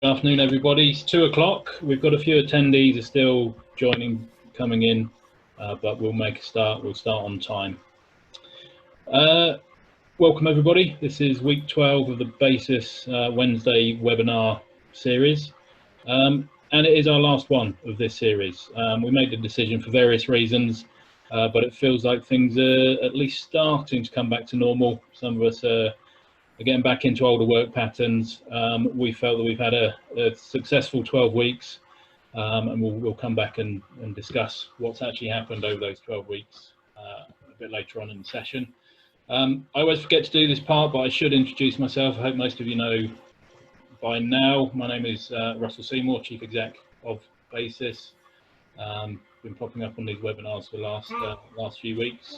Good afternoon, everybody. It's 2 o'clock. We've got a few attendees are still coming in, but we'll make a start. We'll start on time. Welcome, everybody. This is week 12 of the Basis Wednesday webinar series, and it is our last one of this series. We made the decision for various reasons, but it feels like things are at least starting to come back to normal. Some of us are getting back into older work patterns. We felt that we've had a successful 12 weeks, and we'll come back and discuss what's actually happened over those 12 weeks a bit later on in the session. I always forget to do this part, but I should introduce myself. I hope most of you know by now. My name is Russell Seymour, Chief Exec of Basis. Been popping up on these webinars for the last few weeks.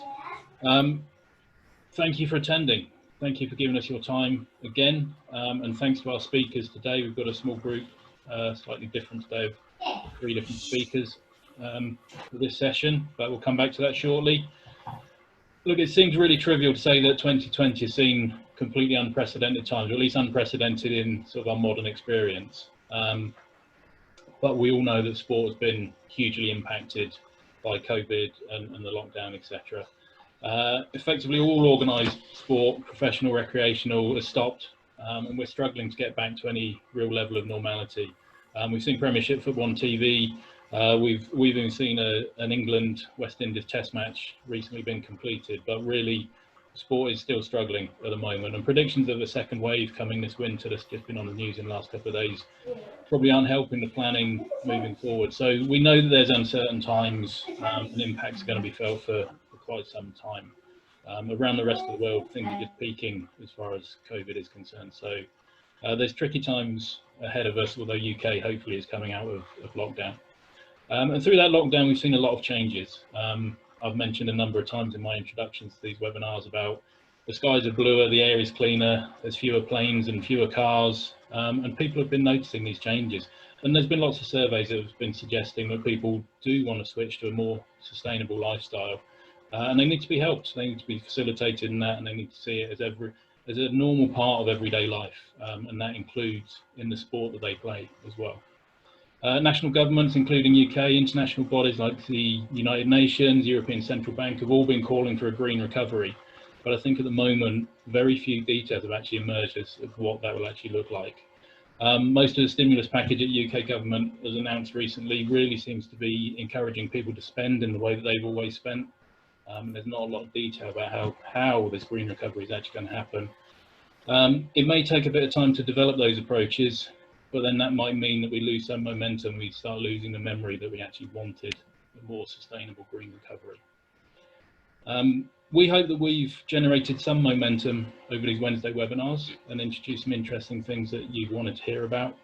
Thank you for attending. Thank you for giving us your time again, and thanks to our speakers today. We've got a small group, slightly different today, of 3 different speakers for this session, but we'll come back to that shortly. Look, it seems really trivial to say that 2020 has seen completely unprecedented times, or at least unprecedented in sort of our modern experience. But we all know that sport has been hugely impacted by COVID and the lockdown, etc. Effectively, all organised sport, professional, recreational, has stopped, and we're struggling to get back to any real level of normality. We've seen Premiership football on TV. We've even seen an England-West Indies Test match recently been completed, but really, sport is still struggling at the moment. And predictions of a second wave coming this winter, that's just been on the news in the last couple of days, probably aren't helping the planning moving forward. So we know that there's uncertain times, and impacts are going to be felt for quite some time. Around the rest of the world, things are just peaking as far as COVID is concerned. So there's tricky times ahead of us, although UK hopefully is coming out of lockdown. And through that lockdown, we've seen a lot of changes. I've mentioned a number of times in my introductions to these webinars about the skies are bluer, the air is cleaner, there's fewer planes and fewer cars, and people have been noticing these changes. And there's been lots of surveys that have been suggesting that people do want to switch to a more sustainable lifestyle. And they need to be helped, they need to be facilitated in that, and they need to see it as a normal part of everyday life, and that includes in the sport that they play as well. National governments, including UK, international bodies like the United Nations, European Central Bank, have all been calling for a green recovery. But I think at the moment, very few details have actually emerged as of what that will actually look like. Most of the stimulus package that UK government has announced recently really seems to be encouraging people to spend in the way that they've always spent. There's not a lot of detail about how this green recovery is actually going to happen. It may take a bit of time to develop those approaches, but then that might mean that we lose some momentum. We start losing the memory that we actually wanted a more sustainable green recovery. We hope that we've generated some momentum over these Wednesday webinars and introduced some interesting things that you wanted to hear about.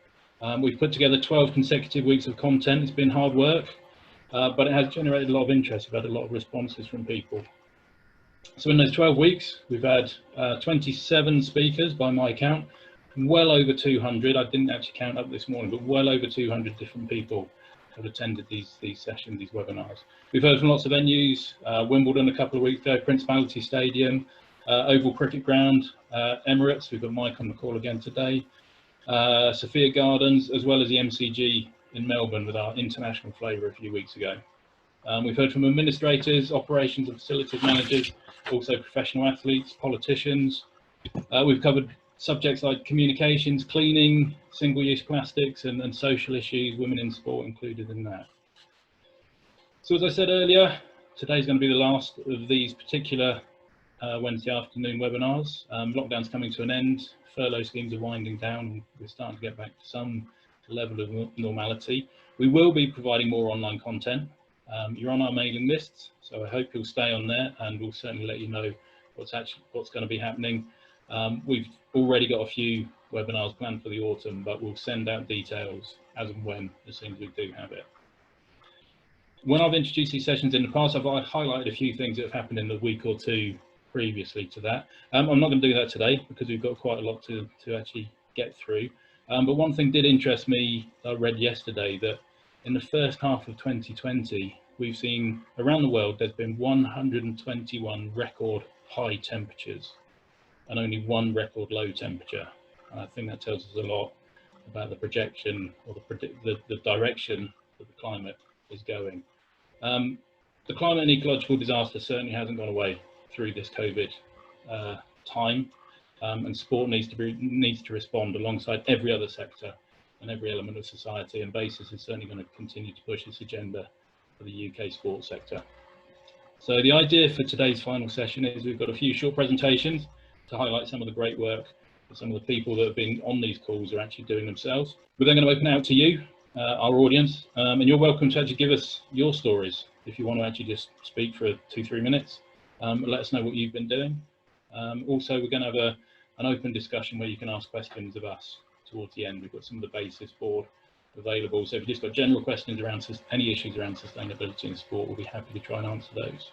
We've put together 12 consecutive weeks of content. It's been hard work, but it has generated a lot of interest. We've had a lot of responses from people. So in those 12 weeks, we've had 27 speakers by my count, well over 200. I didn't actually count up this morning, but well over 200 different people have attended these sessions, these webinars. We've heard from lots of venues, Wimbledon a couple of weeks ago, Principality Stadium, Oval Cricket Ground, Emirates, we've got Mike on the call again today, Sophia Gardens, as well as the MCG in Melbourne with our international flavour a few weeks ago. We've heard from administrators, operations and facilities managers, also professional athletes, politicians. We've covered subjects like communications, cleaning, single-use plastics and social issues, women in sport included in that. So as I said earlier, today's going to be the last of these particular Wednesday afternoon webinars. Lockdown's coming to an end, furlough schemes are winding down, and we're starting to get back to some level of normality. We will be providing more online content. You're on our mailing lists, so I hope you'll stay on there, and we'll certainly let you know what's going to be happening. We've already got a few webinars planned for the autumn, but we'll send out details as and when, as soon as we do have it. When I've introduced these sessions in the past, I've highlighted a few things that have happened in the week or two previously to that. I'm not going to do that today because we've got quite a lot to actually get through. But one thing did interest me, I read yesterday, that in the first half of 2020, we've seen around the world, there's been 121 record high temperatures and only one record low temperature. And I think that tells us a lot about the projection or the direction that the climate is going. The climate and ecological disaster certainly hasn't gone away through this COVID time, and sport needs to respond alongside every other sector and every element of society, and BASIS is certainly going to continue to push this agenda for the UK sports sector. So the idea for today's final session is we've got a few short presentations to highlight some of the great work that some of the people that have been on these calls are actually doing themselves. We're then going to open out to you, our audience, and you're welcome to actually give us your stories if you want to actually just speak for 2-3 minutes. Let us know what you've been doing. Also, we're going to have an open discussion where you can ask questions of us towards the end. We've got some of the BASIS board available, so if you've just got general questions around any issues around sustainability in sport, we'll be happy to try and answer those.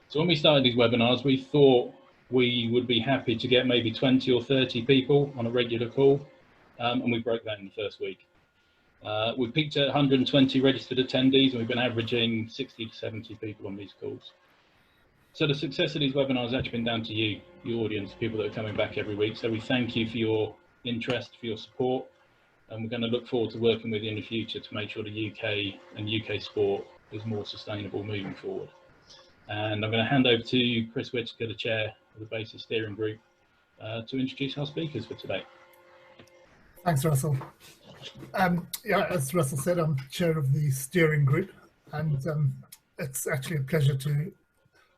So when we started these webinars, we thought we would be happy to get maybe 20 or 30 people on a regular call, and we broke that in the first week. We peaked at 120 registered attendees, and we've been averaging 60 to 70 people on these calls. So the success of these webinars has actually been down to you, the audience, people that are coming back every week. So we thank you for your interest, for your support, and we're going to look forward to working with you in the future to make sure the UK and UK sport is more sustainable moving forward. And I'm going to hand over to Chris Whitaker, the chair of the BASIS steering group, to introduce our speakers for today. Thanks, Russell. Yeah, as Russell said, I'm chair of the steering group, and it's actually a pleasure to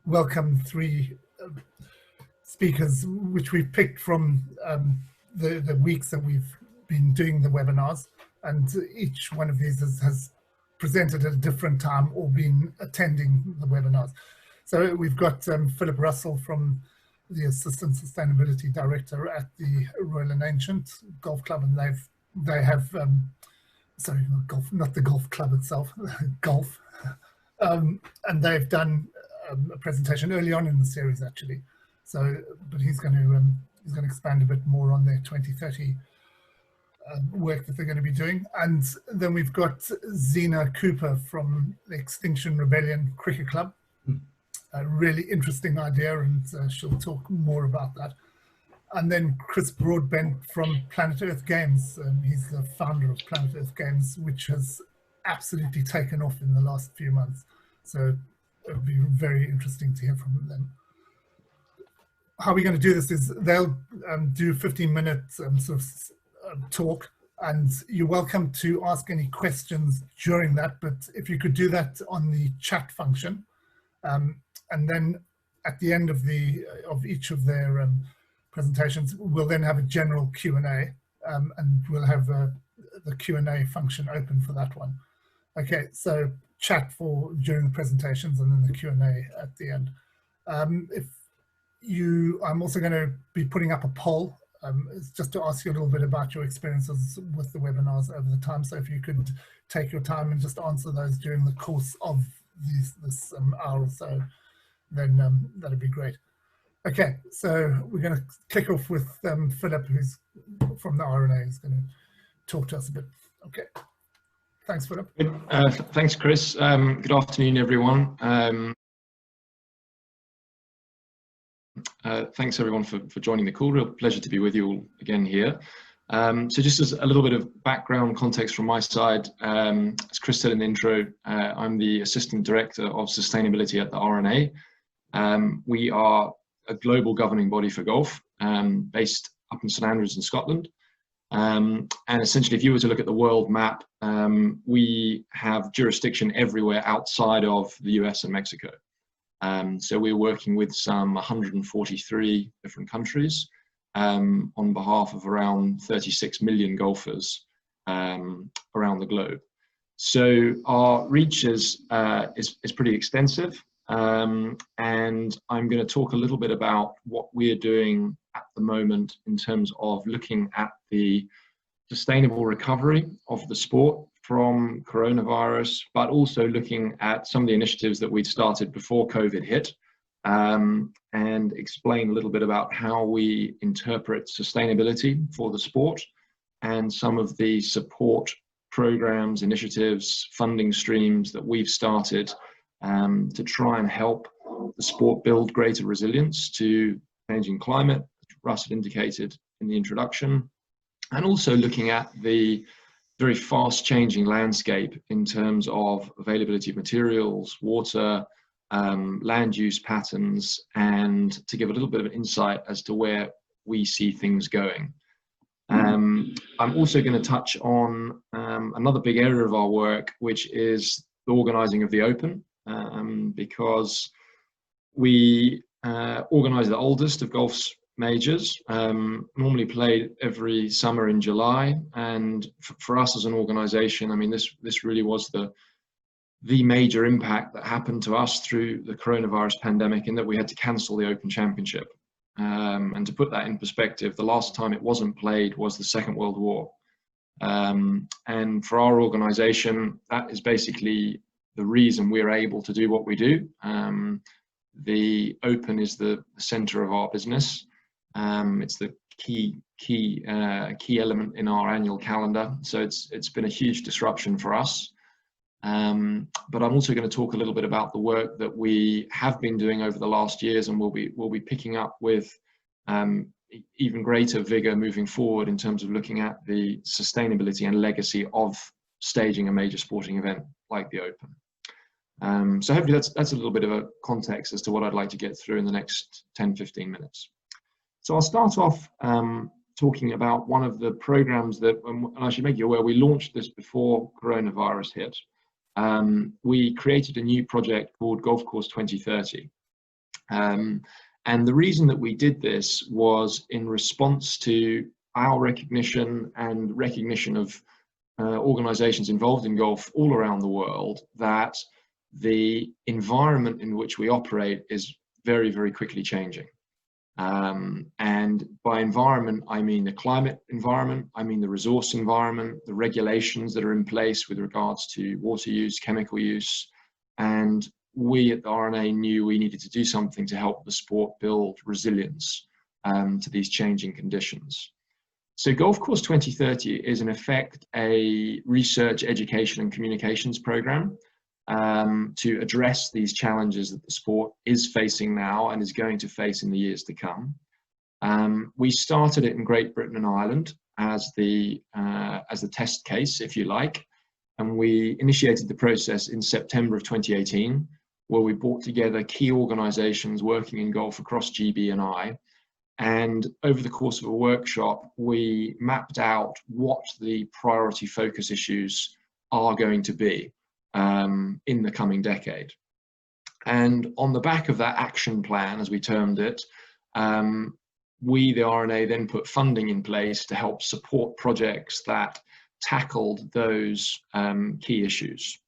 welcome 3 speakers, which we've picked from the weeks that we've been doing the webinars, and each one of these has presented at a different time or been attending the webinars. So we've got Philip Russell from the Assistant Sustainability Director at the Royal and Ancient Golf Club, and they have sorry, not golf, not the golf club itself, golf, and they've done a presentation early on in the series actually. So, but he's going to expand a bit more on their 2030 work that they're going to be doing. And then we've got Zena Cooper from the Extinction Rebellion Cricket Club. A really interesting idea, and she'll talk more about that. And then Chris Broadbent from Planet Earth Games. He's the founder of Planet Earth Games, which has absolutely taken off in the last few months. So it'll be very interesting to hear from them. How we're going to do this is they'll do 15-minute sort of talk, and you're welcome to ask any questions during that, but if you could do that on the chat function, and then at the end of each of their presentations, we'll then have a general Q&A, and we'll have the Q&A function open for that one. Okay, so chat for during the presentations and then the Q&A at the end. I'm also going to be putting up a poll. It's just to ask you a little bit about your experiences with the webinars over the time. So if you could take your time and just answer those during the course of this hour or so, then that'd be great. Okay, so we're going to kick off with Philip, who's from the RNA, is going to talk to us a bit. Okay, thanks, Philip. Thanks, Chris. Good afternoon, everyone. Thanks everyone for joining the call. Real pleasure to be with you all again here. So just as a little bit of background context from my side, as Chris said in the intro, I'm the Assistant Director of Sustainability at the RNA. We are a global governing body for golf, based up in St Andrews in Scotland. And essentially, if you were to look at the world map, we have jurisdiction everywhere outside of the US and Mexico. So we're working with some 143 different countries on behalf of around 36 million golfers around the globe. So our reach is pretty extensive, and I'm going to talk a little bit about what we're doing at the moment in terms of looking at the sustainable recovery of the sport from coronavirus, but also looking at some of the initiatives that we'd started before COVID hit, and explain a little bit about how we interpret sustainability for the sport and some of the support programs, initiatives, funding streams that we've started to try and help the sport build greater resilience to changing climate, as Russ had indicated in the introduction, and also looking at the very fast changing landscape in terms of availability of materials, water, land use patterns, and to give a little bit of insight as to where we see things going. I'm also going to touch on another big area of our work, which is the organising of the Open, because we organise the oldest of golf's majors, normally played every summer in July, and for us as an organisation, I mean, this really was the major impact that happened to us through the coronavirus pandemic, in that we had to cancel the Open Championship. And to put that in perspective, the last time it wasn't played was the Second World War. And for our organisation, that is basically the reason we're able to do what we do. The Open is the centre of our business. It's the key element in our annual calendar. So it's been a huge disruption for us. But I'm also going to talk a little bit about the work that we have been doing over the last years, and we'll be picking up with even greater vigor moving forward in terms of looking at the sustainability and legacy of staging a major sporting event like the Open. So hopefully that's a little bit of a context as to what I'd like to get through in the next 10-15 minutes. So I'll start off talking about one of the programs that, and I should make you aware, we launched this before coronavirus hit. We created a new project called Golf Course 2030. And the reason that we did this was in response to our recognition and recognition of organizations involved in golf all around the world, that the environment in which we operate is very, very quickly changing. And by environment, I mean the climate environment, I mean the resource environment, the regulations that are in place with regards to water use, chemical use. And we at the RNA knew we needed to do something to help the sport build resilience to these changing conditions. So Golf Course 2030 is in effect a research, education and communications program to address these challenges that the sport is facing now and is going to face in the years to come. We started it in Great Britain and Ireland as the test case, if you like, and we initiated the process in September of 2018, where we brought together key organisations working in golf across GB and I. And over the course of a workshop, we mapped out what the priority focus issues are going to be in the coming decade. And on the back of that action plan, as we termed it, we, the RNA, then put funding in place to help support projects that tackled those key issues.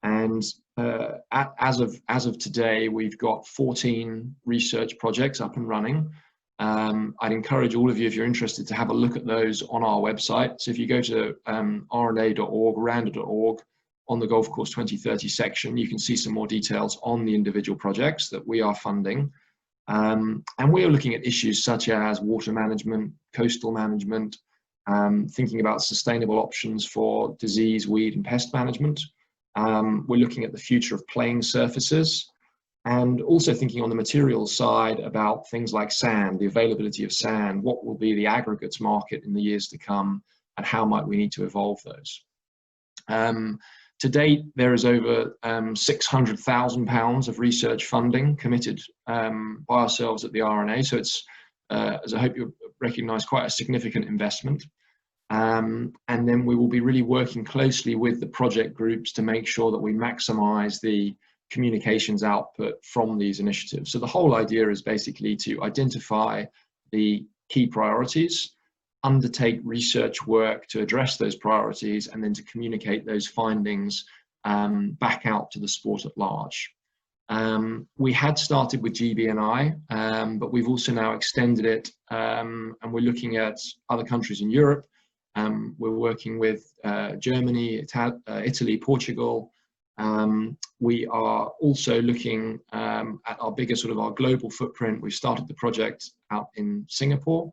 And as of today, we've got 14 research projects up and running. I'd encourage all of you, if you're interested, to have a look at those on our website. So if you go to rna.org, randa.org, on the Golf Course 2030 section, you can see some more details on the individual projects that we are funding. And we are looking at issues such as water management, coastal management, thinking about sustainable options for disease, weed and pest management. We're looking at the future of playing surfaces, and also thinking on the materials side about things like sand, the availability of sand, what will be the aggregates market in the years to come, and how might we need to evolve those. To date, there is over £600,000 of research funding committed by ourselves at the RNA. So it's, as I hope you recognise, quite a significant investment. And then we will be really working closely with the project groups to make sure that we maximise the communications output from these initiatives. So the whole idea is basically to identify the key priorities, undertake research work to address those priorities, and then to communicate those findings back out to the sport at large. We had started with GB&I, but we've also now extended it, and we're looking at other countries in Europe. We're working with Germany, Italy, Portugal. We are also looking at our bigger sort of our global footprint. We've started the project out in Singapore.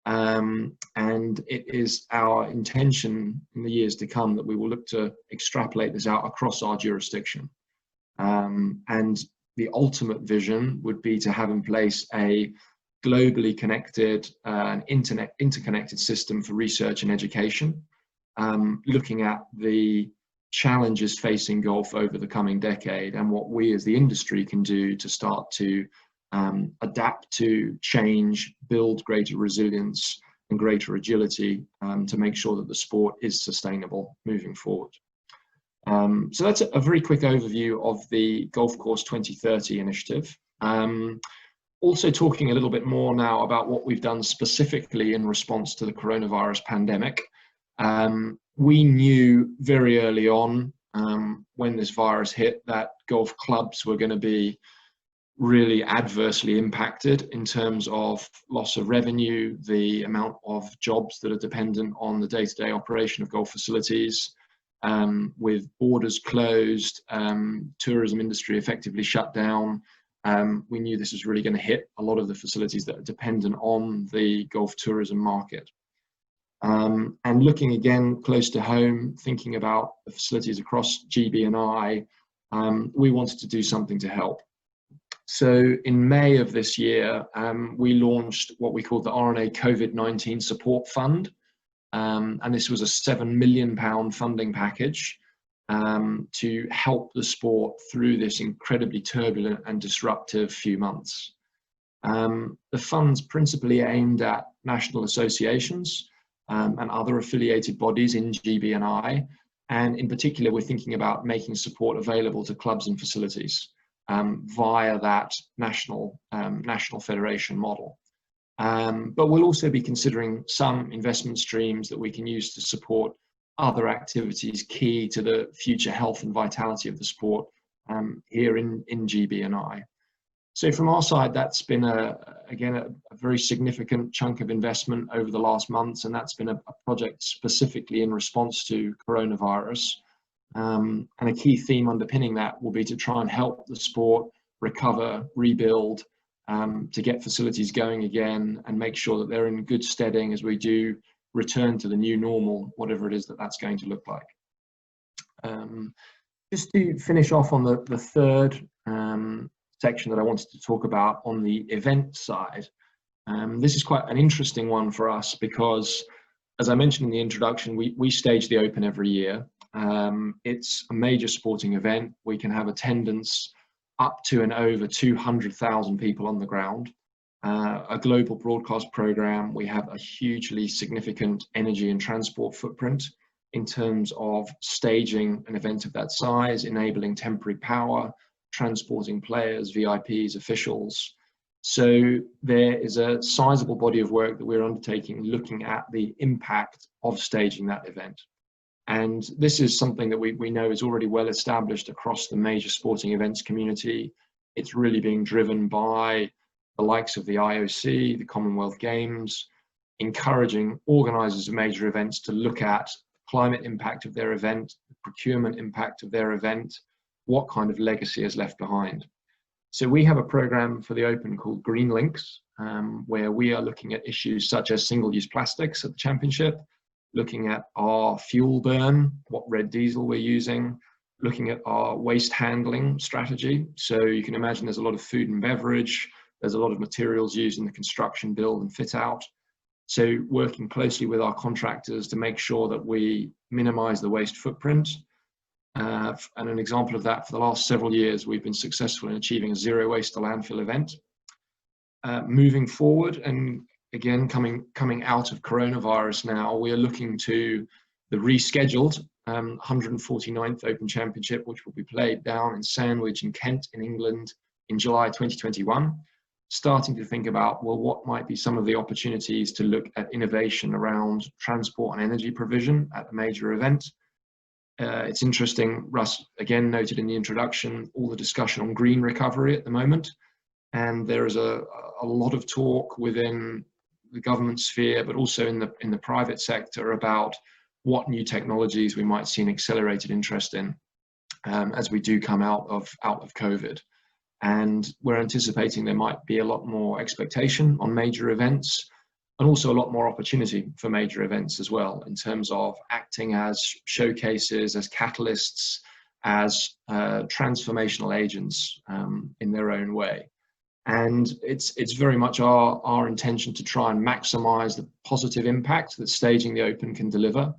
And it is our intention in the years to come that we will look to extrapolate this out across our jurisdiction. And the ultimate vision would be to have in place a globally connected, interconnected system for research and education, looking at the challenges facing golf over the coming decade and what we as the industry can do to start to adapt to change, build greater resilience and greater agility to make sure that the sport is sustainable moving forward. So that's a very quick overview of the Golf Course 2030 initiative. Also talking a little bit more now about what we've done specifically in response to the coronavirus pandemic. We knew very early on when this virus hit that golf clubs were going to be really adversely impacted in terms of loss of revenue, the amount of jobs that are dependent on the day-to-day operation of golf facilities, with borders closed, tourism industry effectively shut down. We knew this was really going to hit a lot of the facilities that are dependent on the golf tourism market. And looking again close to home, thinking about the facilities across GB and I, we wanted to do something to help. So in May of this year, we launched what we called the RNA COVID-19 Support Fund. And this was a £7 million funding package to help the sport through this incredibly turbulent and disruptive few months. The fund's principally aimed at national associations and other affiliated bodies in GB and I, and in particular we're thinking about making support available to clubs and facilities via that national federation model. But we'll also be considering some investment streams that we can use to support other activities key to the future health and vitality of the sport here in GB and I. So from our side, that's been again a very significant chunk of investment over the last months, and that's been a project specifically in response to coronavirus. And a key theme underpinning that will be to try and help the sport recover, rebuild, to get facilities going again and make sure that they're in good steading as we do return to the new normal, whatever it is that that's going to look like. Just to finish off on the third section that I wanted to talk about on the event side. This is quite an interesting one for us because, as I mentioned in the introduction, we stage the Open every year. It's a major sporting event. We can have attendance up to and over 200,000 people on the ground. A global broadcast program. We have a hugely significant energy and transport footprint in terms of staging an event of that size, enabling temporary power, transporting players, VIPs, officials. So there is a sizable body of work that we're undertaking looking at the impact of staging that event. And this is something that we know is already well established across the major sporting events community. It's really being driven by the likes of the IOC, the Commonwealth Games, encouraging organisers of major events to look at climate impact of their event, the procurement impact of their event, what kind of legacy is left behind. So we have a program for the Open called Green Links, where we are looking at issues such as single-use plastics at the championship, looking at our fuel burn, what red diesel we're using, looking at our waste handling strategy. So you can imagine there's a lot of food and beverage, there's a lot of materials used in the construction, build and fit out. So working closely with our contractors to make sure that we minimize the waste footprint. And an example of that, for the last several years, we've been successful in achieving a zero waste to landfill event. Moving forward, and again, coming out of coronavirus now, we are looking to the rescheduled 149th Open Championship, which will be played down in Sandwich in Kent in England in July 2021. Starting to think about, well, what might be some of the opportunities to look at innovation around transport and energy provision at a major event. It's interesting, Russ again noted in the introduction, all the discussion on green recovery at the moment. And there is a lot of talk within the government sphere, but also in the private sector about what new technologies we might see an accelerated interest in as we do come out of COVID. And we're anticipating there might be a lot more expectation on major events, and also a lot more opportunity for major events as well, in terms of acting as showcases, as catalysts, as transformational agents in their own way. And it's very much our intention to try and maximise the positive impact that staging the Open can deliver.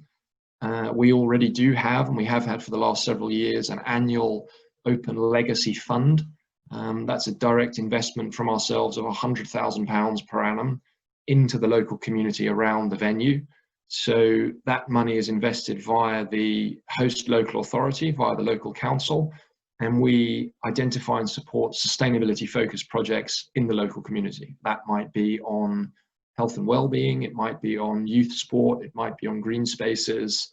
We already do have, and we have had for the last several years, an annual Open Legacy Fund. That's a direct investment from ourselves of £100,000 per annum into the local community around the venue. So that money is invested via the host local authority, via the local council, and we identify and support sustainability focused projects in the local community. That might be on health and well-being, it might be on youth sport, it might be on green spaces,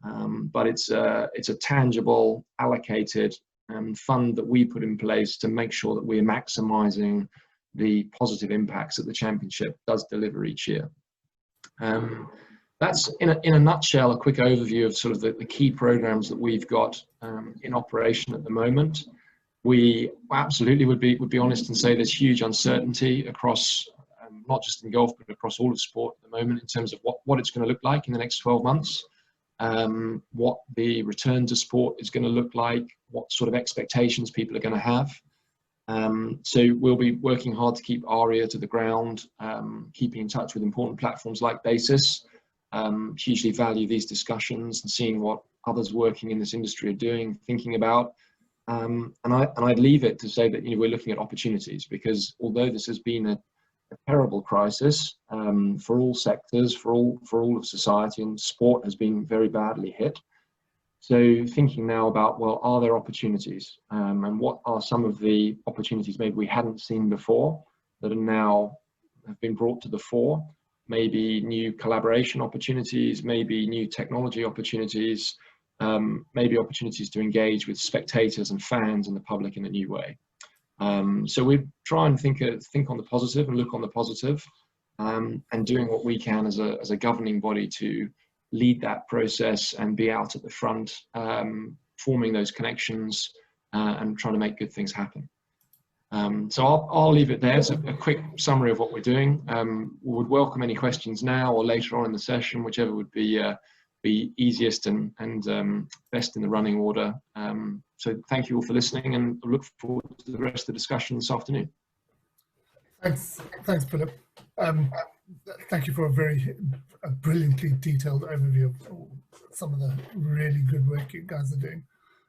but it's a tangible, allocated fund that we put in place to make sure that we're maximising the positive impacts that the championship does deliver each year. That's in a nutshell a quick overview of sort of the key programs that we've got in operation at the moment. We absolutely would be honest and say there's huge uncertainty across not just in golf but across all of sport at the moment in terms of what it's going to look like in the next 12 months, what the return to sport is going to look like, what sort of expectations people are going to have. So we'll be working hard to keep our ear to the ground, keeping in touch with important platforms like Basis. Hugely value these discussions and seeing what others working in this industry are doing, thinking about. And I'd leave it to say that we're looking at opportunities, because although this has been a terrible crisis for all sectors, for all of society, and sport has been very badly hit. So thinking now about, well, are there opportunities, and what are some of the opportunities maybe we hadn't seen before that are now have been brought to the fore? Maybe new collaboration opportunities, maybe new technology opportunities, maybe opportunities to engage with spectators and fans and the public in a new way. So we try and think on the positive and look on the positive, and doing what we can as a governing body to lead that process and be out at the front, forming those connections and trying to make good things happen. So I'll leave it there. It's a quick summary of what we're doing. We would welcome any questions now or later on in the session, whichever would be easiest and best in the running order. So thank you all for listening, and I look forward to the rest of the discussion this afternoon. Thanks, Philip. Thank you for a very brilliantly detailed overview of some of the really good work you guys are doing.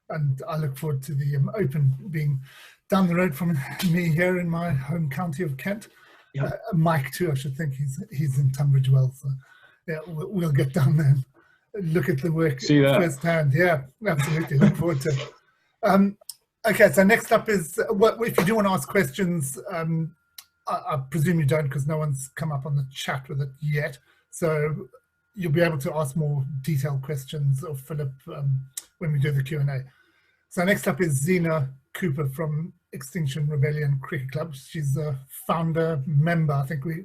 And I look forward to the Open being down the road from me here in my home county of Kent. Yep. Mike too, I should think he's in Tunbridge Wells. So yeah, we'll get down there and look at the work firsthand. Yeah, absolutely. Look forward to it. Okay, so next up is, if you do want to ask questions, I presume you don't, because no one's come up on the chat with it yet. So you'll be able to ask more detailed questions of Philip when we do the Q&A. So next up is Zena Cooper from Extinction Rebellion Cricket Club. She's a founder member. I think we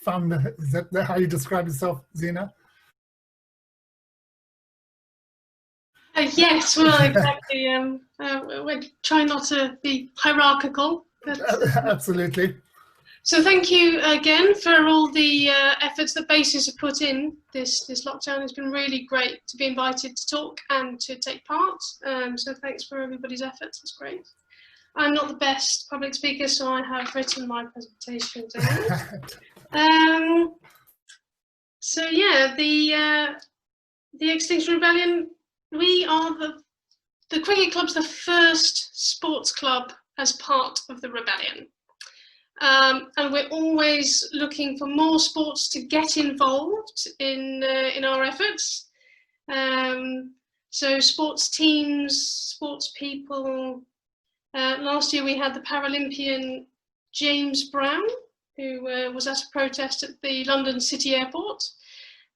found her. Is that how you describe yourself, Zena? Yes, well, exactly. We're trying not to be hierarchical. But, absolutely. So thank you again for all the efforts that Basis have put in. This lockdown has been really great to be invited to talk and to take part. So thanks for everybody's efforts. It's great. I'm not the best public speaker, so I have written my presentation down. So yeah, the Extinction Rebellion. We are the cricket club's the first sports club as part of the rebellion. And we're always looking for more sports to get involved in our efforts. So sports teams, sports people. Last year we had the Paralympian James Brown, who was at a protest at the London City Airport.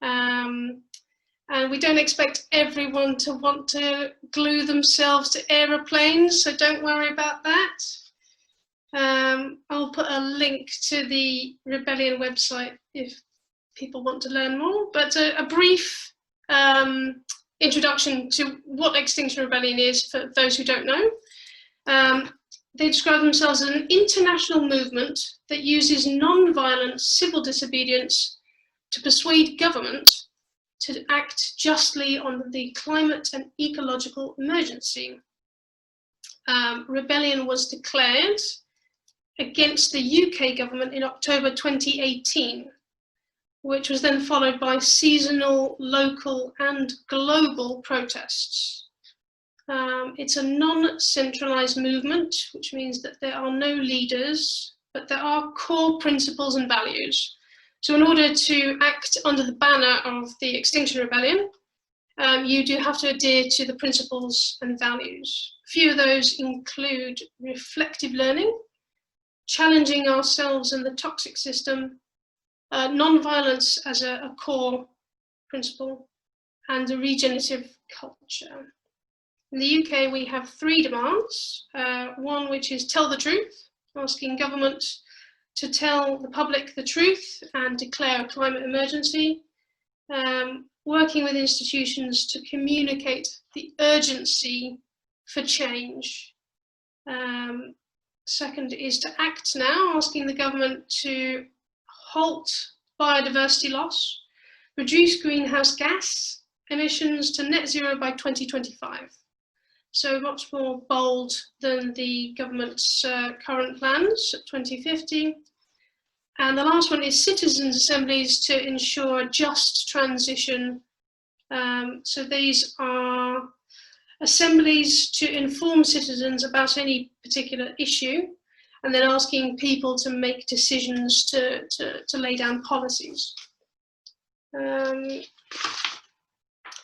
And we don't expect everyone to want to glue themselves to aeroplanes, so don't worry about that. I'll put a link to the Rebellion website if people want to learn more, but a brief introduction to what Extinction Rebellion is for those who don't know. They describe themselves as an international movement that uses non-violent civil disobedience to persuade government to act justly on the climate and ecological emergency. Rebellion was declared against the UK government in October 2018, which was then followed by seasonal, local and global protests. It's a non-centralized movement, which means that there are no leaders, but there are core principles and values. So in order to act under the banner of the Extinction Rebellion, you do have to adhere to the principles and values. A few of those include reflective learning, challenging ourselves and the toxic system, non-violence as a core principle, and a regenerative culture. In the UK, we have 3 demands. One which is tell the truth, asking government to tell the public the truth and declare a climate emergency. Working with institutions to communicate the urgency for change. Second is to act now, asking the government to halt biodiversity loss, reduce greenhouse gas emissions to net zero by 2025. So much more bold than the government's current plans at 2050. And the last one is citizens' assemblies to ensure a just transition. So these are assemblies to inform citizens about any particular issue, and then asking people to make decisions to lay down policies.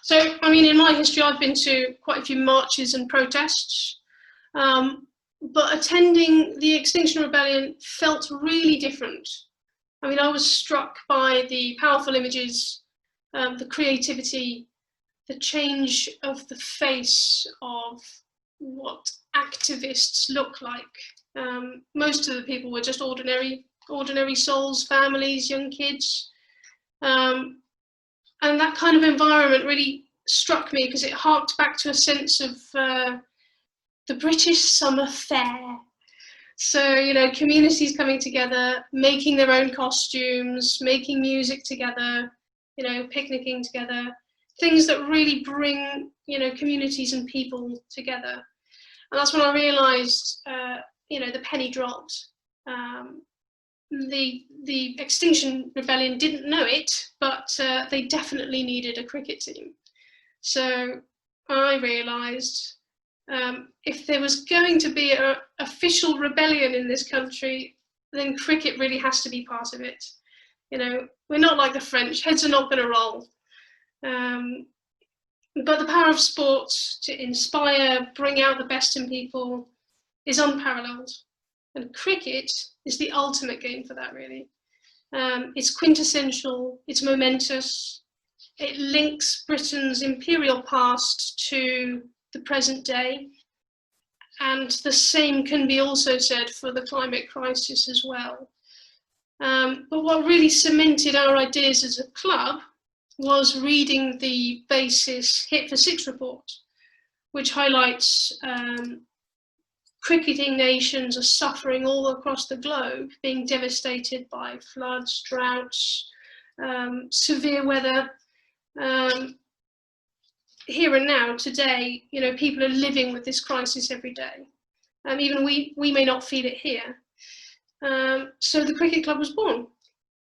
So, I mean, in my history, I've been to quite a few marches and protests, but attending the Extinction Rebellion felt really different. I mean, I was struck by the powerful images, the creativity, the change of the face of what activists look like. Most of the people were just ordinary souls, families, young kids. And that kind of environment really struck me because it harked back to a sense of the British summer fair. So, you know, communities coming together, making their own costumes, making music together, you know, picnicking together, things that really bring, you know, communities and people together. And that's when I realised, you know, the penny dropped. The Extinction Rebellion didn't know it, but they definitely needed a cricket team. So I realised if there was going to be an official rebellion in this country, then cricket really has to be part of it. You know, we're not like the French, heads are not going to roll. But the power of sport to inspire, bring out the best in people is unparalleled. And cricket is the ultimate game for that, really. It's quintessential, it's momentous, it links Britain's imperial past to the present day, and the same can be also said for the climate crisis as well. But what really cemented our ideas as a club was reading the BASIS Hit for Six report, which highlights cricketing nations are suffering all across the globe, being devastated by floods, droughts, severe weather. Here and now, today, you know, people are living with this crisis every day. Even we may not feel it here. So the cricket club was born.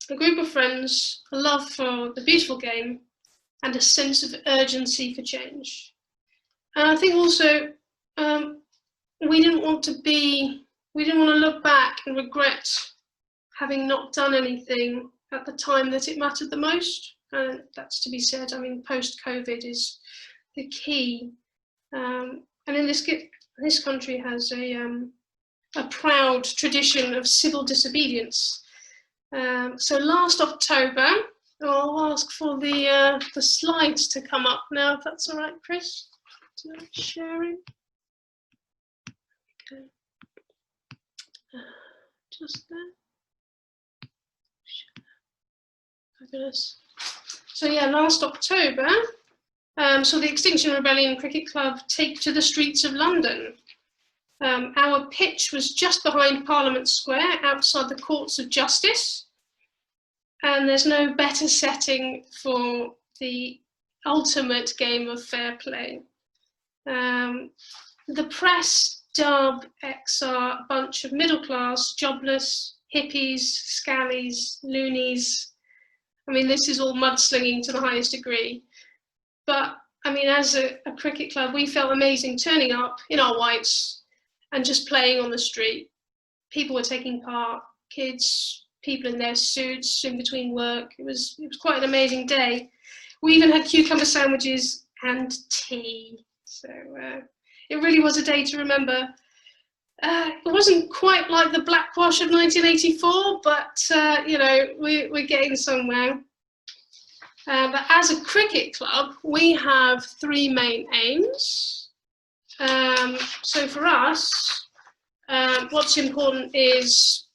A group of friends, a love for the beautiful game, and a sense of urgency for change. And I think also, we didn't want to look back and regret having not done anything at the time that it mattered the most. And that's to be said. I mean, post-COVID is the key. And in this country has a proud tradition of civil disobedience. So last October, I'll ask for the slides to come up now, if that's all right, Chris. Sharing. Okay. Just there. Fabulous. So yeah, last October, saw the Extinction Rebellion Cricket Club take to the streets of London. Our pitch was just behind Parliament Square, outside the Courts of Justice. And there's no better setting for the ultimate game of fair play. The press dub, XR, a bunch of middle class, jobless, hippies, scallies, loonies. I mean, this is all mudslinging to the highest degree. But I mean, as a cricket club, we felt amazing turning up in our whites and just playing on the street. People were taking part, kids, people in their suits in between work. It was quite an amazing day. We even had cucumber sandwiches and tea. So it really was a day to remember. It wasn't quite like the Blackwash of 1984, but you know, we're getting somewhere. But as a cricket club, we have three main aims. So for us, what's important is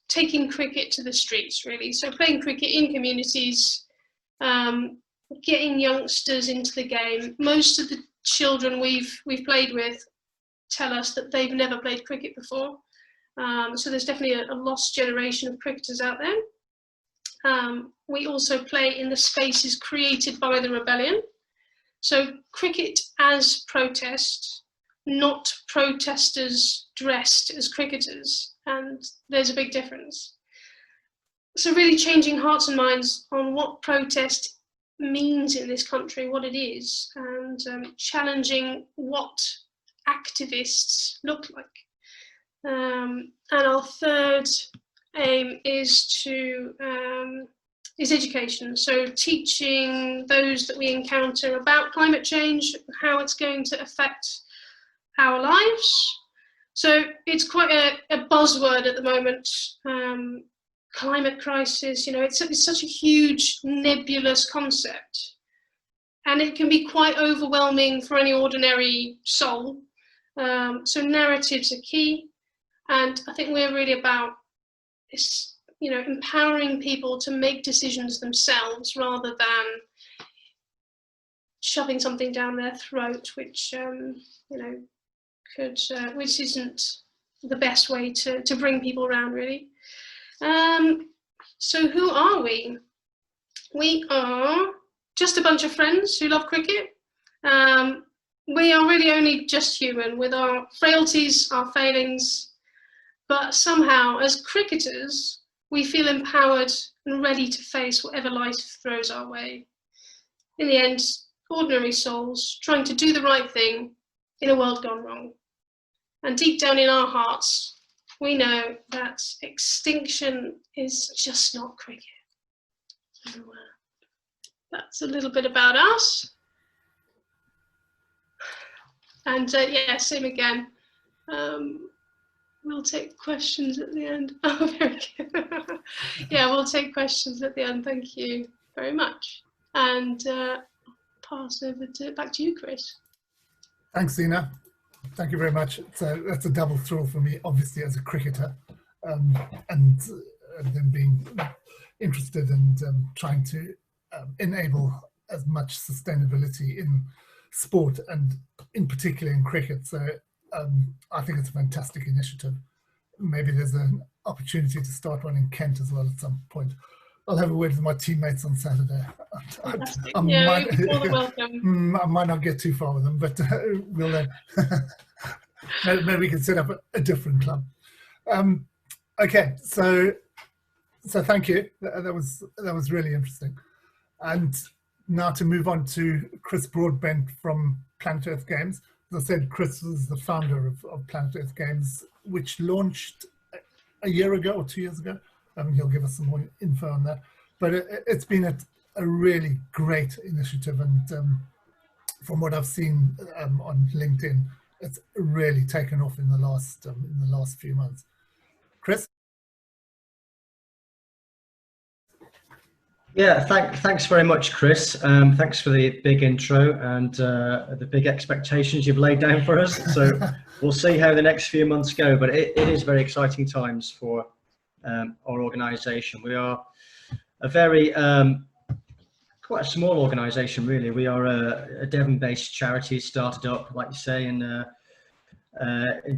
taking cricket to the streets, really. So playing cricket in communities, getting youngsters into the game. Most of the children we've played with tell us that they've never played cricket before. So there's definitely a lost generation of cricketers out there. We also play in the spaces created by the rebellion. So cricket as protest, not protesters dressed as cricketers, and there's a big difference. So really changing hearts and minds on what protest means in this country, what it is, and challenging what activists look like. And our third aim is education. So teaching those that we encounter about climate change, how it's going to affect our lives. So it's quite a buzzword at the moment. Climate crisis, you know, it's such a huge nebulous concept, and it can be quite overwhelming for any ordinary soul. So narratives are key, and I think we're really about this, you know, empowering people to make decisions themselves rather than shoving something down their throat, which you know, could which isn't the best way to bring people around, really. So who are we? We are just a bunch of friends who love cricket. We are really only just human with our frailties, our failings, but somehow as cricketers, we feel empowered and ready to face whatever life throws our way. In the end, ordinary souls trying to do the right thing in a world gone wrong. And deep down in our hearts, we know that extinction is just not cricket. So, that's a little bit about us. And yeah, same again. We'll take questions at the end. Oh, very good. Yeah, we'll take questions at the end. Thank you very much. And pass over back to you, Chris. Thanks, Zina. Thank you very much. So that's a double thrill for me, obviously, as a cricketer, and then being interested and trying to enable as much sustainability in sport and in particular in cricket. So I think it's a fantastic initiative. Maybe there's an opportunity to start one in Kent as well at some point. I'll have a word with my teammates on Saturday. I might not get too far with them, but we'll maybe we can set up a different club. Okay, so thank you. That was really interesting. And now to move on to Chris Broadbent from Planet Earth Games. As I said, Chris was the founder of Planet Earth Games, which launched a year ago or 2 years ago. He'll give us some more info on that. But it's been a really great initiative, and from what I've seen on LinkedIn, it's really taken off in the last few months. Chris? Yeah, thanks very much, Chris. Thanks for the big intro and the big expectations you've laid down for us. So we'll see how the next few months go, but it is very exciting times for our organisation. We are a very quite a small organisation, really. We are a Devon-based charity, started up, like you say, in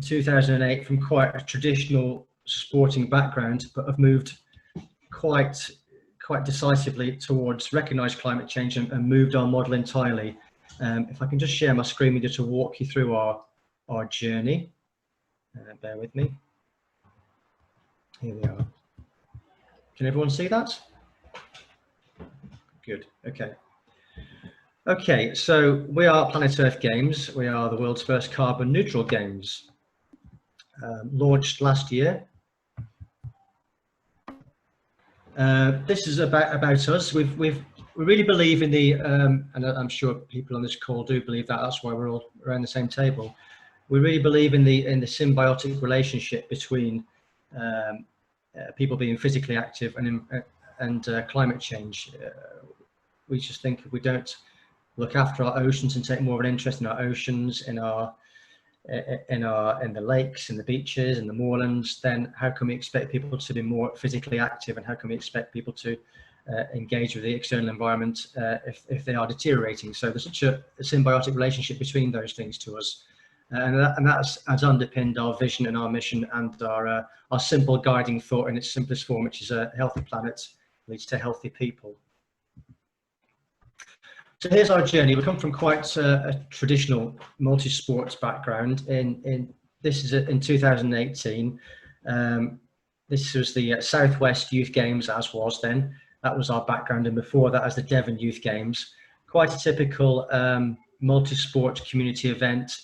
2008 from quite a traditional sporting background, but have moved quite decisively towards recognised climate change and moved our model entirely. If I can just share my screen with you to walk you through our journey. Bear with me. Here we are. Can everyone see that? Good. Okay. Okay, so we are Planet Earth Games. We are the world's first carbon neutral games. Launched last year. This is about us. We really believe in the, and I'm sure people on this call do believe that. That's why we're all around the same table. We really believe in the symbiotic relationship between people being physically active and climate change. We just think if we don't look after our oceans and take more of an interest in our oceans, in the lakes, in the beaches, in the moorlands, then how can we expect people to be more physically active, and how can we expect people to engage with the external environment if they are deteriorating? So there's such a symbiotic relationship between those things to us, and that's has underpinned our vision and our mission and our simple guiding thought in its simplest form, which is a healthy planet leads to healthy people. So here's our journey. We come from quite a traditional multi-sports background. This is in 2018. This was the Southwest Youth Games, as was then. That was our background, and before that as the Devon Youth Games. Quite a typical multi-sport community event.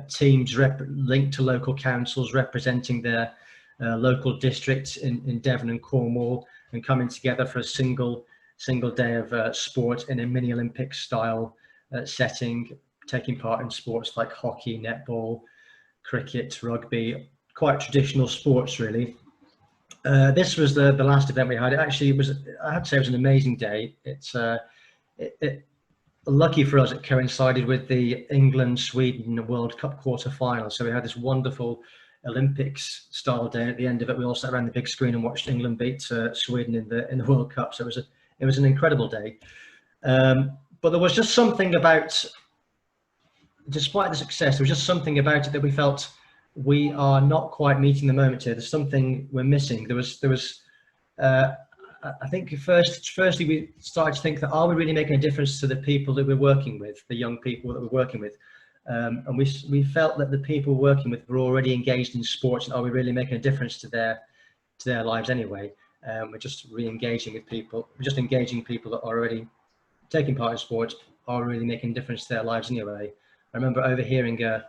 Teams linked to local councils representing their local districts in Devon and Cornwall, and coming together for a single day of sport in a mini Olympic style setting, taking part in sports like hockey, netball, cricket, rugby, quite traditional sports really. This was the last event we had. It actually was, I have to say, it was an amazing day. It's lucky for us, it coincided with the England-Sweden World Cup quarter-final. So we had this wonderful Olympics style day. At the end of it, we all sat around the big screen and watched England beat Sweden in the World Cup. So it was an incredible day. But there was just something about, despite the success, there was just something about it that we felt we are not quite meeting the moment here. There's something we're missing. There was I think firstly we started to think that, are we really making a difference to the people that we're working with, the young people that we're working with? And we felt that the people we're working with were already engaged in sports, and are we really making a difference to their lives anyway? We're just re-engaging with people. We're just engaging people that are already taking part in sports, are really making a difference to their lives anyway. I remember overhearing a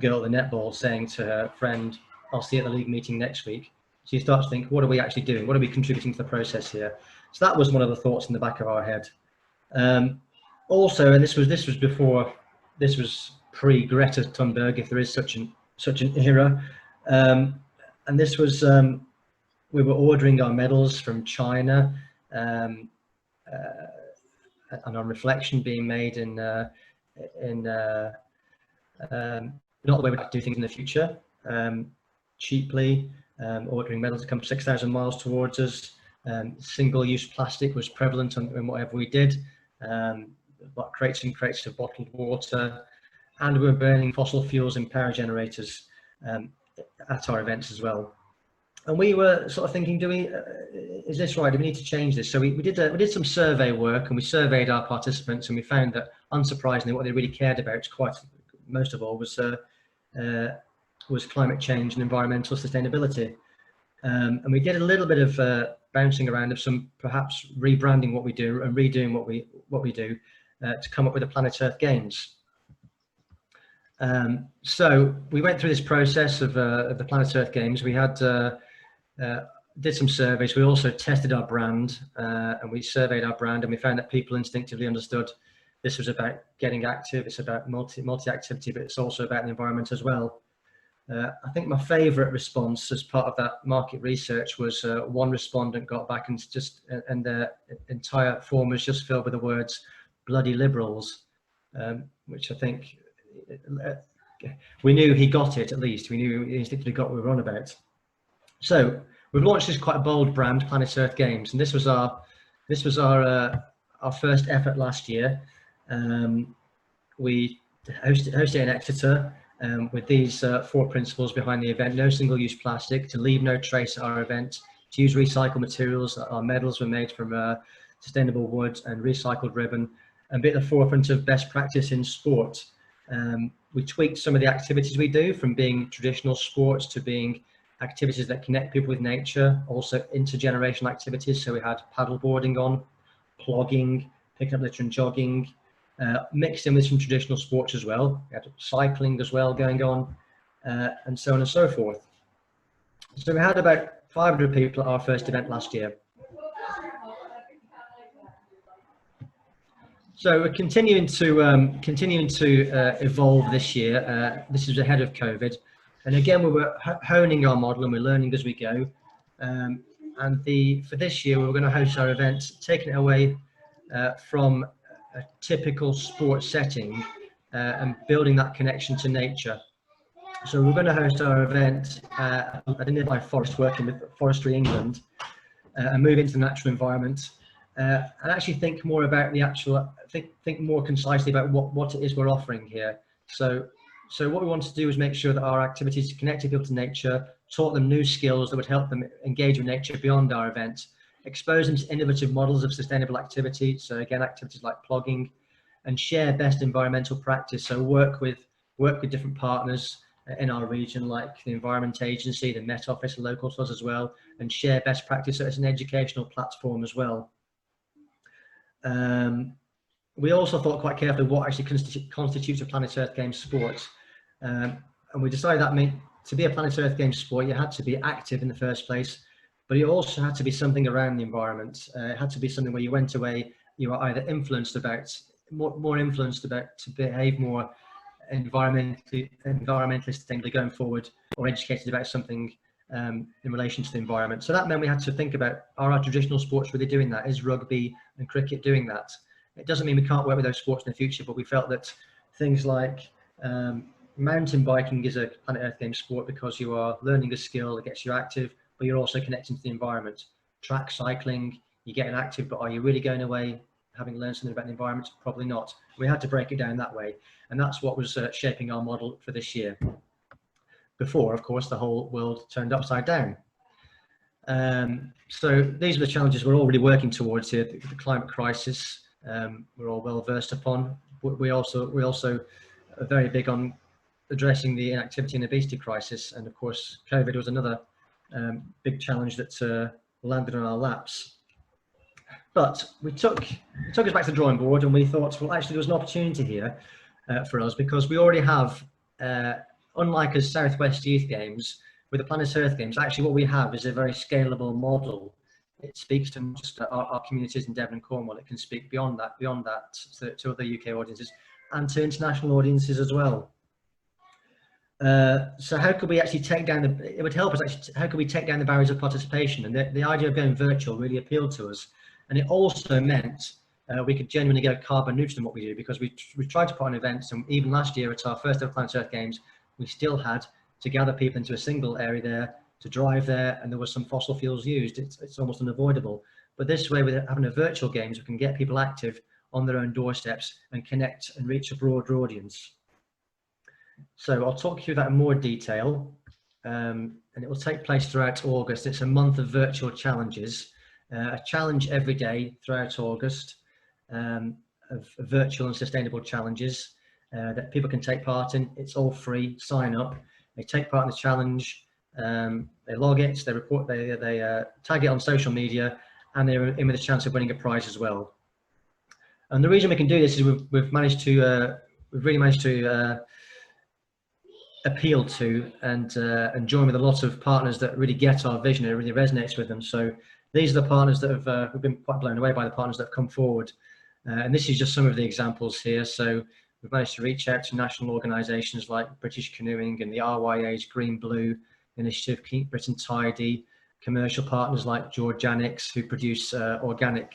girl at the netball saying to her friend, "I'll see you at the league meeting next week." So you start to think, what are we actually doing? What are we contributing to the process here? So that was one of the thoughts in the back of our head. Also, and this was before, this was pre-Greta Thunberg, if there is such an era. And this was, we were ordering our medals from China, and on reflection being made in not the way we do things in the future, cheaply. Ordering metals to come 6,000 miles towards us. Single-use plastic was prevalent in whatever we did. Crates and crates of bottled water, and we were burning fossil fuels in power generators at our events as well. And we were sort of thinking, is this right? Do we need to change this? So we did some survey work, and we surveyed our participants, and we found that, unsurprisingly, what they really cared about, most of all, was climate change and environmental sustainability. And we did a little bit of bouncing around of some perhaps rebranding what we do and redoing what we do to come up with the Planet Earth Games. So we went through this process of the Planet Earth Games. We had did some surveys. We also tested our brand, and we surveyed our brand, and we found that people instinctively understood this was about getting active. It's about multi-activity, but it's also about the environment as well. I think my favourite response as part of that market research was one respondent got back and their entire form was just filled with the words "bloody liberals," which I think we knew he got it. At least we knew he instinctively got what we were on about. So we've launched this quite a bold brand, Planet Earth Games, and this was our first effort last year. We hosted in Exeter. With these 4 principles behind the event: no single-use plastic, to leave no trace at our event, to use recycled materials. Our medals were made from sustainable wood and recycled ribbon, and be at the forefront of best practice in sport. We tweaked some of the activities we do from being traditional sports to being activities that connect people with nature, also intergenerational activities. So we had paddle boarding on, plogging, picking up litter and jogging, mixed in with some traditional sports as well. We had cycling as well going on, and so on and so forth. So we had about 500 people at our first event last year. So we're continuing to evolve this year. This is ahead of COVID, and again we were honing our model and we're learning as we go. And for this year we were going to host our event, taking it away from a typical sports setting and building that connection to nature. So we're going to host our event at a nearby forest, working with Forestry England, and move into the natural environment. And actually think more about the actual, think more concisely about what it is we're offering here. So what we want to do is make sure that our activities connected people to nature, taught them new skills that would help them engage with nature beyond our event, expose them to innovative models of sustainable activity. So again, activities like plogging, and share best environmental practice. So work with different partners in our region, like the Environment Agency, the Met Office, local to us as well, and share best practice. So it's an educational platform as well. We also thought quite carefully what actually constitutes a Planet Earth Games sport. And we decided that to be a Planet Earth Games sport, you had to be active in the first place, but it also had to be something around the environment. It had to be something where you went away, you were either more influenced about to behave more environmentally sustainably going forward, or educated about something in relation to the environment. So that meant we had to think about, are our traditional sports really doing that? Is rugby and cricket doing that? It doesn't mean we can't work with those sports in the future, but we felt that things like mountain biking is a Planet Earth Games sport because you are learning a skill that gets you active, but you're also connecting to the environment. Track cycling, you're getting active, but are you really going away having learned something about the environment? Probably not. We had to break it down that way, and that's what was shaping our model for this year. Before, of course, the whole world turned upside down. So these are the challenges we're already working towards here. The climate crisis, we're all well versed upon. We also are very big on addressing the inactivity and obesity crisis, and of course COVID was another big challenge that landed on our laps. But it took us back to the drawing board, and we thought, well, actually there was an opportunity here for us, because we already have, unlike as Southwest Youth Games, with the Planet Earth Games, actually what we have is a very scalable model. It speaks to just our communities in Devon and Cornwall. It can speak beyond that to other UK audiences and to international audiences as well. So how could we actually take down it would help us actually, how could we take down the barriers of participation? And the idea of going virtual really appealed to us. And it also meant we could genuinely go carbon neutral in what we do, because we tried to put on events, and even last year at our first ever Planet Earth Games, we still had to gather people into a single area there, to drive there, and there was some fossil fuels used. It's almost unavoidable. But this way, with having a virtual games, we can get people active on their own doorsteps and connect and reach a broader audience. So I'll talk you through that in more detail, and it will take place throughout August. It's a month of virtual challenges, a challenge every day throughout August, of virtual and sustainable challenges that people can take part in. It's all free. Sign up. They take part in the challenge. They log it. They report. They tag it on social media, and they're in with a chance of winning a prize as well. And the reason we can do this is we've really managed to appeal to and join with a lot of partners that really get our vision. It really resonates with them. So these are the partners that have we've been quite blown away by the partners that have come forward. And this is just some of the examples here. So we've managed to reach out to national organisations like British Canoeing and the RYA's Green Blue Initiative, Keep Britain Tidy, commercial partners like Georgianics, who produce organic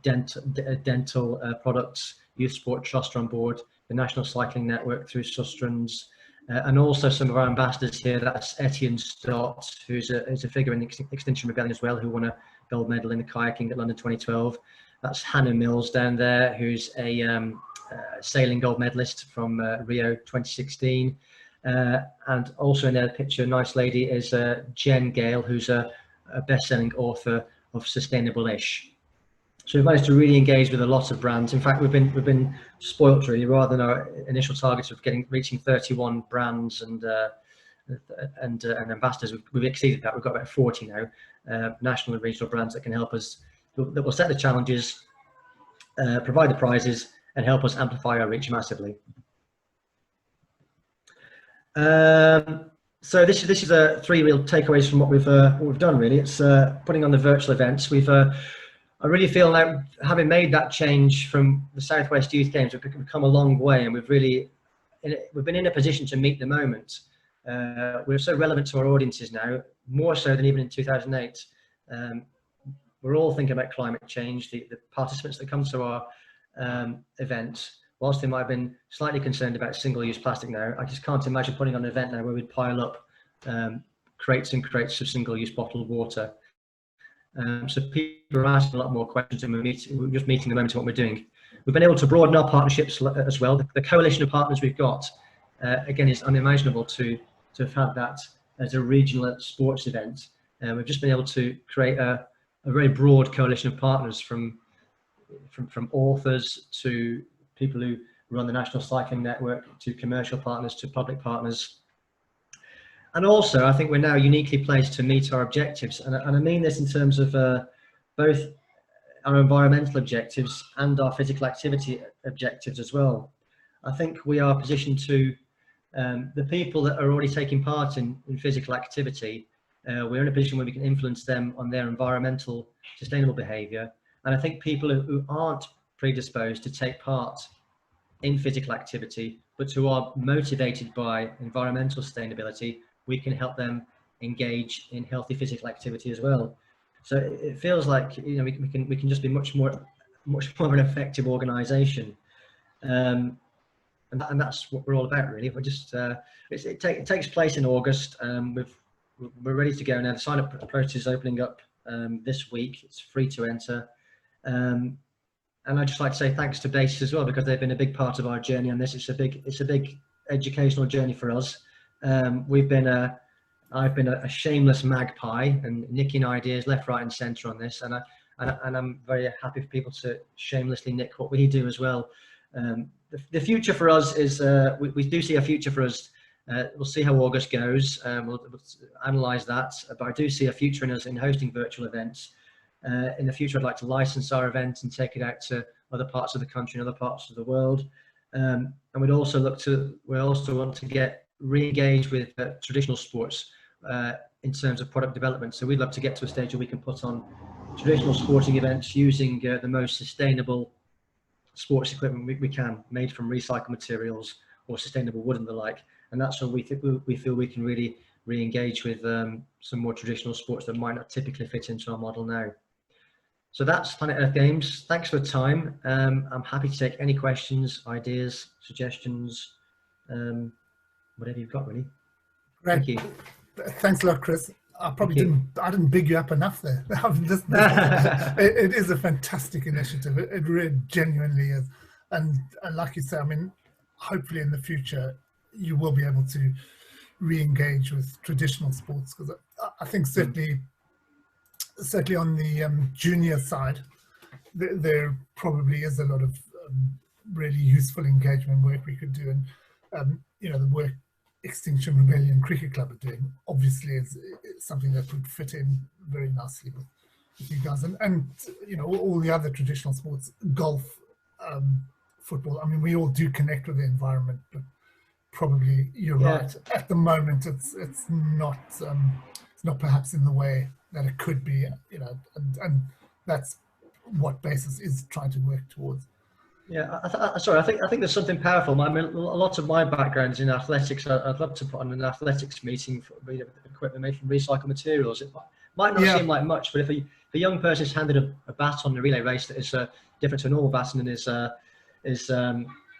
dental products, Youth Sport Trust on board, the National Cycling Network through Sustrans, and also some of our ambassadors here. That's Etienne Stott, who's a figure in the Extinction Rebellion as well, who won a gold medal in the kayaking at London 2012. That's Hannah Mills down there, who's a sailing gold medalist from Rio 2016. And also in their picture, a nice lady, is Jen Gale, who's a best-selling author of Sustainable-ish. So we've managed to really engage with a lot of brands. In fact, we've been spoilt really. Rather than our initial targets of reaching 31 brands and ambassadors, we've exceeded that. We've got about 40 now, national and regional brands that can help us, that will set the challenges, provide the prizes, and help us amplify our reach massively. So this is three real takeaways from what we've done. Really, it's putting on the virtual events. I really feel now, having made that change from the Southwest Youth Games, we've come a long way, and we've been in a position to meet the moment. We're so relevant to our audiences now, more so than even in 2008. We're all thinking about climate change. The participants that come to our event, whilst they might have been slightly concerned about single-use plastic now, I just can't imagine putting on an event now where we'd pile up crates and crates of single-use bottled water. So people are asking a lot more questions, and we're just meeting the moment of what we're doing. We've been able to broaden our partnerships as well. The coalition of partners we've got, again, is unimaginable to have had that as a regional sports event. We've just been able to create a very broad coalition of partners, from authors to people who run the National Cycling Network, to commercial partners, to public partners. And also, I think we're now uniquely placed to meet our objectives. And I mean this in terms of both our environmental objectives and our physical activity objectives as well. I think we are positioned to, the people that are already taking part in physical activity, we're in a position where we can influence them on their environmental sustainable behaviour. And I think people who aren't predisposed to take part in physical activity, but who are motivated by environmental sustainability, we can help them engage in healthy physical activity as well. So it feels like, you know, we can just be much more of an effective organisation, and that's what we're all about, really. We're just it takes place in August. We're ready to go now. The sign-up process is opening up this week. It's free to enter, and I'd just like to say thanks to BASIS as well, because they've been a big part of our journey on this. It's a big educational journey for us. I've been a shameless magpie and nicking ideas left, right, and centre on this, and I'm very happy for people to shamelessly nick what we do as well. The future for us is we do see a future for us. We'll see how August goes. We'll analyse that, but I do see a future in us in hosting virtual events. In the future, I'd like to license our event and take it out to other parts of the country and other parts of the world. And we also want to get re-engaged with traditional sports in terms of product development. So we'd love to get to a stage where we can put on traditional sporting events using the most sustainable sports equipment we can, made from recycled materials or sustainable wood and the like. And that's when we feel we can really re-engage with some more traditional sports that might not typically fit into our model now. So that's Planet Earth Games. Thanks for the time. I'm happy to take any questions, ideas, suggestions, whatever you've got, really. Great. Thank you. Thanks a lot, Chris. I didn't big you up enough there. It is a fantastic initiative. It really genuinely is. And like you say, I mean, hopefully in the future, you will be able to re-engage with traditional sports, because I think certainly on the junior side, there probably is a lot of really useful engagement work we could do. And, you know, the work Extinction Rebellion Cricket Club are doing obviously is something that would fit in very nicely with you guys. And you know, all the other traditional sports, golf, football, I mean, we all do connect with the environment, but probably you're right. At the moment, it's not perhaps in the way that it could be, you know, and that's what BASIS is trying to work towards. Yeah, I think there's something powerful. I mean, a lot of my background is in athletics. I'd love to put on an athletics meeting for equipment made from recycled materials. It might not seem like much, but if a young person is handed a bat on a relay race that is different to a normal bat and is you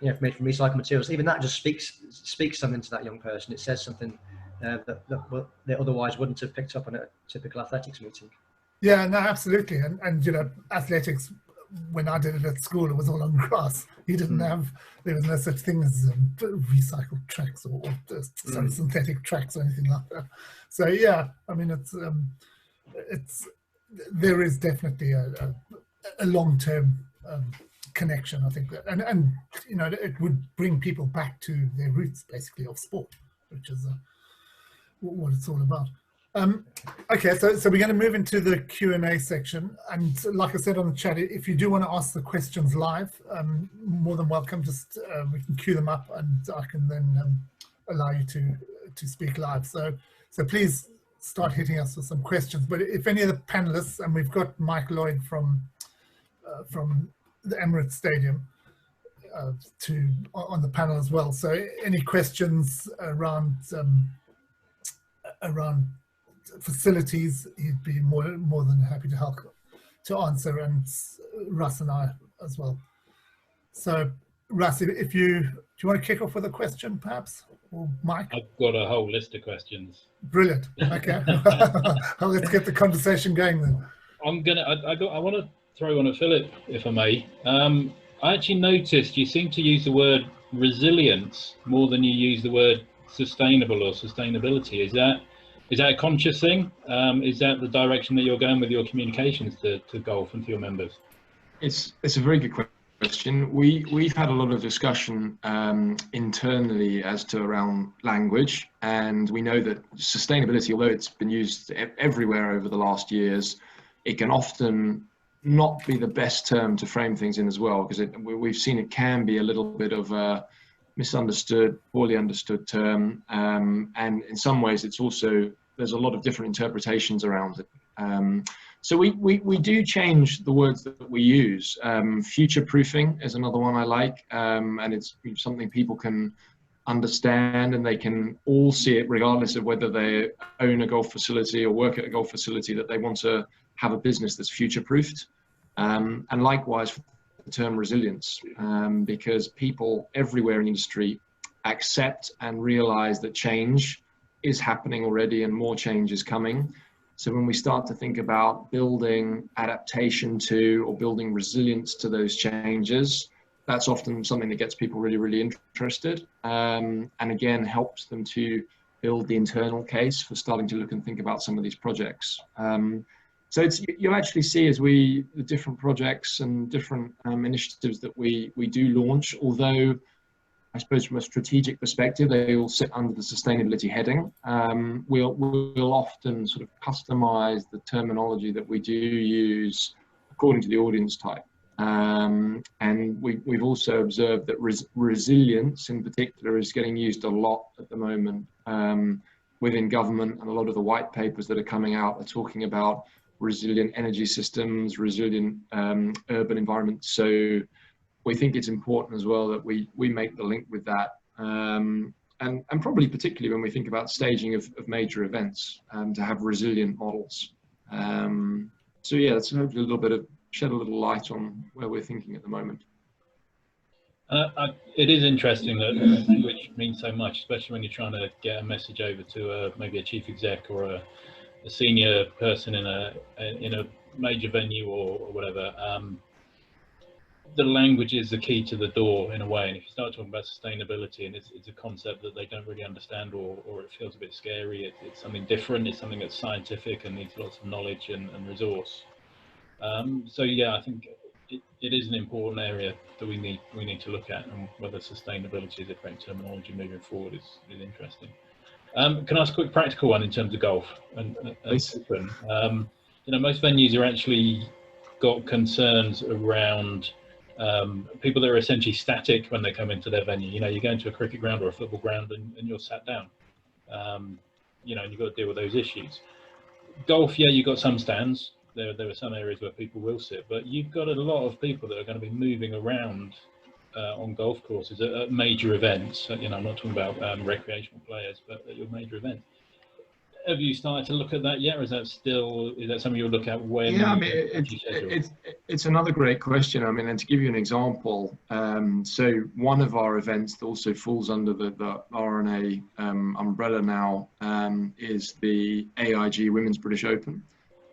know, made from recycled materials, even that just speaks something to that young person. It says something that they otherwise wouldn't have picked up on a typical athletics meeting. Yeah, no, absolutely. And you know, athletics, when I did it at school, it was all on grass. You didn't have, there was no such thing as recycled tracks or synthetic tracks or anything like that. So yeah, I mean, there is definitely a a long-term connection, I think, that, and you know, it would bring people back to their roots, basically, of sport, which is what it's all about. Okay, so we're going to move into the Q&A section, and like I said on the chat, if you do want to ask the questions live, more than welcome. Just we can queue them up, and I can then allow you to speak live. So please start hitting us with some questions. But if any of the panelists, and we've got Mike Lloyd from the Emirates Stadium on the panel as well. So any questions around facilities, he'd be more than happy to help to answer, and Russ and I as well. So Russ, if do you want to kick off with a question, perhaps, or Mike? I've got a whole list of questions. Brilliant. Okay. Well, let's get the conversation going then. I want to throw on a Philip, if I may. I actually noticed you seem to use the word resilience more than you use the word sustainable or sustainability. Is that a conscious thing? Is that the direction that you're going with your communications to golf and to your members? It's a very good question. We've had a lot of discussion internally as to around language, and we know that sustainability, although it's been used everywhere over the last years, it can often not be the best term to frame things in as well, because we've seen it can be a little bit of a misunderstood, poorly understood term, and in some ways it's also, there's a lot of different interpretations around it. So we do change the words that we use. Future proofing is another one I like, and it's something people can understand, and they can all see it regardless of whether they own a golf facility or work at a golf facility, that they want to have a business that's future proofed. And likewise the term resilience, because people everywhere in the industry accept and realize that change is happening already and more change is coming. So when we start to think about building adaptation to, or building resilience to those changes, that's often something that gets people really, really interested, and again helps them to build the internal case for starting to look and think about some of these projects. So you'll actually see as the different projects and different initiatives that we do launch, although I suppose from a strategic perspective, they all sit under the sustainability heading. We'll often sort of customize the terminology that we do use according to the audience type. And we've also observed that resilience in particular is getting used a lot at the moment within government, and a lot of the white papers that are coming out are talking about resilient energy systems, resilient urban environments. So we think it's important as well that we make the link with that, and probably particularly when we think about staging of major events, to have resilient models. So yeah, that's hopefully a little bit of shed a little light on where we're thinking at the moment. It is interesting that language means so much, especially when you're trying to get a message over to maybe a chief exec or a senior person in a major venue or whatever. The language is the key to the door in a way, and if you start talking about sustainability and it's a concept that they don't really understand, or it feels a bit scary, it's something different, it's something that's scientific and needs lots of knowledge and resource. So yeah, I think it is an important area that we need to look at, and whether sustainability is a correct terminology moving forward is interesting. Can I ask a quick practical one in terms of golf? You know, most venues are actually got concerns around people that are essentially static when they come into their venue. You know, you go into a cricket ground or a football ground and you're sat down. You know, and you've got to deal with those issues. Golf, yeah, you've got some stands. There are some areas where people will sit, but you've got a lot of people that are going to be moving around on golf courses at major events. You know, I'm not talking about recreational players, but at your major events. Have you started to look at that yet, or is that something you'll look at when? Yeah, I mean, it's another great question. I mean, and to give you an example, so one of our events that also falls under the RNA umbrella now is the AIG Women's British Open,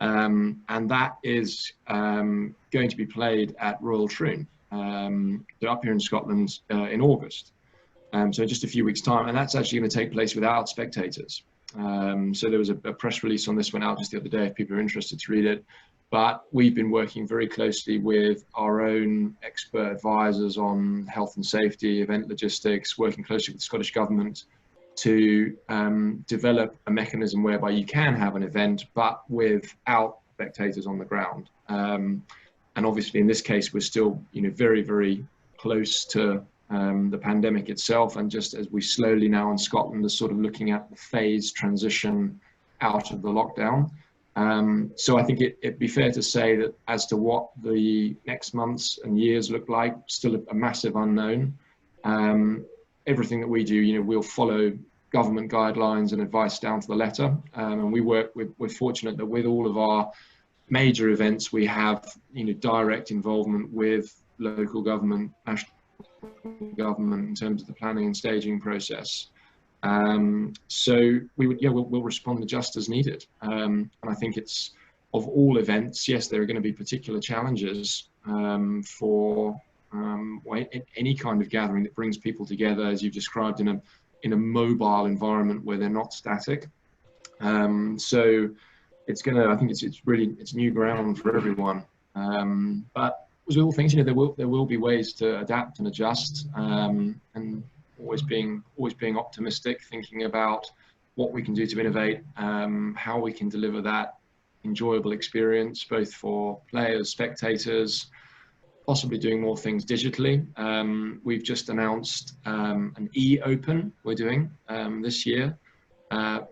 and that is going to be played at Royal Troon, so up here in Scotland in August. So just a few weeks' time, and that's actually going to take place without spectators. So there was a press release on this, went out just the other day if people are interested to read it. but we've been working very closely with our own expert advisors on health and safety, event logistics, working closely with the Scottish Government to develop a mechanism whereby you can have an event, but without spectators on the ground. And obviously, in this case, we're still, very, very close to the pandemic itself. And just as we slowly now in Scotland are sort of looking at the phased transition out of the lockdown. So I think it'd be fair to say that as to what the next months and years look like, still a massive unknown. Everything that we do, we'll follow government guidelines and advice down to the letter. And we're fortunate that with all of our major events, we have, direct involvement with local government, national government in terms of the planning and staging process. So we'll respond just as needed. And I think it's, of all events, yes, there are going to be particular challenges for any kind of gathering that brings people together, as you've described, in a mobile environment where they're not static. So I think it's new ground for everyone. But as with all things, there will be ways to adapt and adjust, and always being optimistic, thinking about what we can do to innovate, how we can deliver that enjoyable experience, both for players, spectators, possibly doing more things digitally. We've just announced an e-open we're doing this year,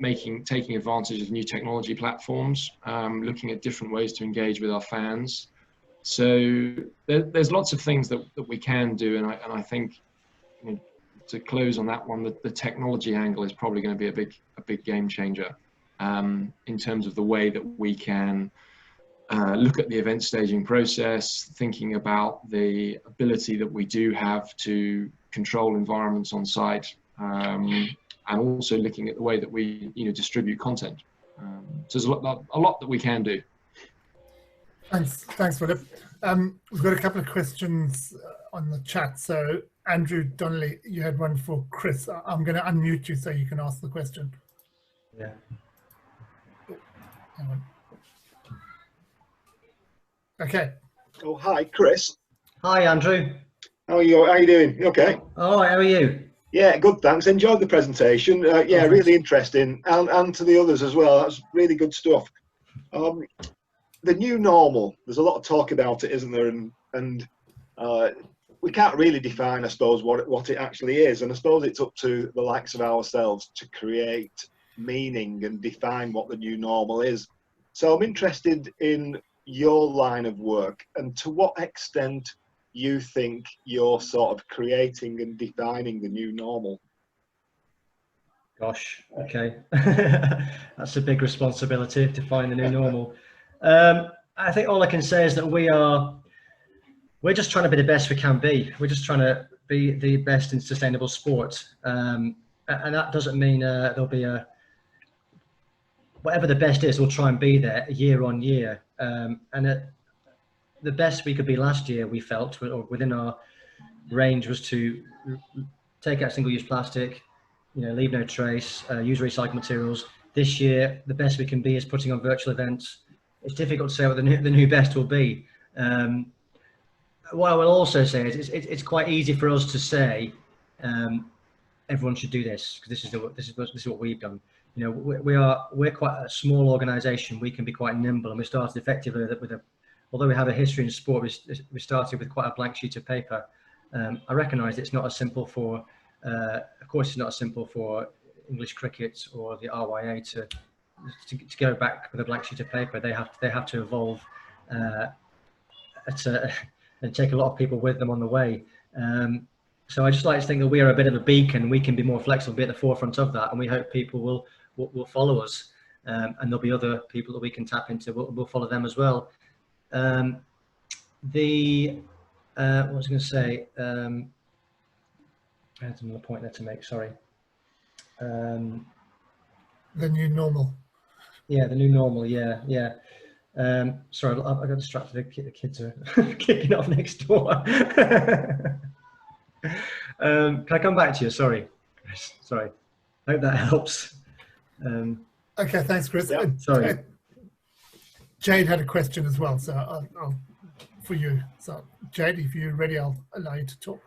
taking advantage of new technology platforms, looking at different ways to engage with our fans. So there's lots of things that we can do, and I think, to close on that one, the technology angle is probably going to be a big game changer in terms of the way that we can look at the event staging process, thinking about the ability that we do have to control environments on site, and also looking at the way that we distribute content. So there's a lot that we can do. Thanks, Philip. We've got a couple of questions on the chat. So Andrew Donnelly, you had one for Chris. I'm going to unmute you so you can ask the question. Yeah. Hang on. Okay. Oh, hi, Chris. Hi, Andrew. How are you doing? You okay? Oh, how are you? Yeah, good, thanks. Enjoyed the presentation. Yeah, really interesting. And to the others as well. That's really good stuff. The new normal, there's a lot of talk about it, isn't there? And we can't really define, I suppose, what it actually is. And I suppose it's up to the likes of ourselves to create meaning and define what the new normal is. So I'm interested in your line of work and to what extent you think you're sort of creating and defining the new normal. Gosh, okay. That's a big responsibility to find the new normal. I think all I can say is that we're just trying to be the best we can be. We're just trying to be the best in sustainable sport. And that doesn't mean there'll be whatever the best is, we'll try and be there year on year. And the best we could be last year, we felt, or within our range, was to take out single-use plastic, leave no trace, use recycled materials. This year, the best we can be is putting on virtual events. It's difficult to say what the new best will be. What I will also say is it's quite easy for us to say everyone should do this because this is what we've done. We're quite a small organisation. We can be quite nimble, and we started effectively with although we have a history in sport, we started with quite a blank sheet of paper. I recognise it's not as simple for, of course, it's not as simple for English cricket or the RYA to go back with a blank sheet of paper. They have to evolve and take a lot of people with them on the way. So I just like to think that we are a bit of a beacon. We can be more flexible, be at the forefront of that, and we hope people will follow us. And there'll be other people that we can tap into. We'll follow them as well. What was I going to say? I had another point there to make. Sorry. The new normal. Yeah, the new normal. Yeah. Sorry, I got distracted. The kids are kicking off next door. Can I come back to you? Sorry. Hope that helps. Okay, thanks, Chris. Yeah, sorry. Jade had a question as well, so I'll for you. So Jade, if you're ready, I'll allow you to talk.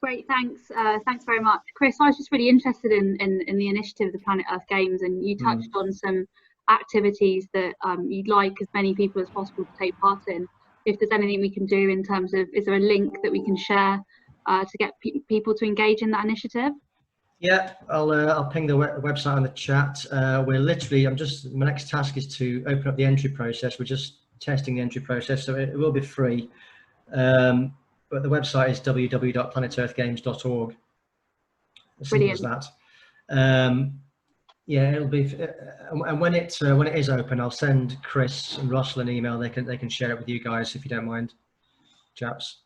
Great, thanks. Thanks very much, Chris. I was just really interested in the initiative of the Planet Earth Games, and you touched on some activities that you'd like as many people as possible to take part in. If there's anything we can do in terms of, is there a link that we can share to get people to engage in that initiative? Yeah, I'll ping the website on the chat. We're literally, my next task is to open up the entry process. We're just testing the entry process, so it will be free. But the website is www.planetearthgames.org. As simple as that. Yeah, it'll be, and when it is open, I'll send Chris and Russell an email. They can share it with you guys if you don't mind, chaps.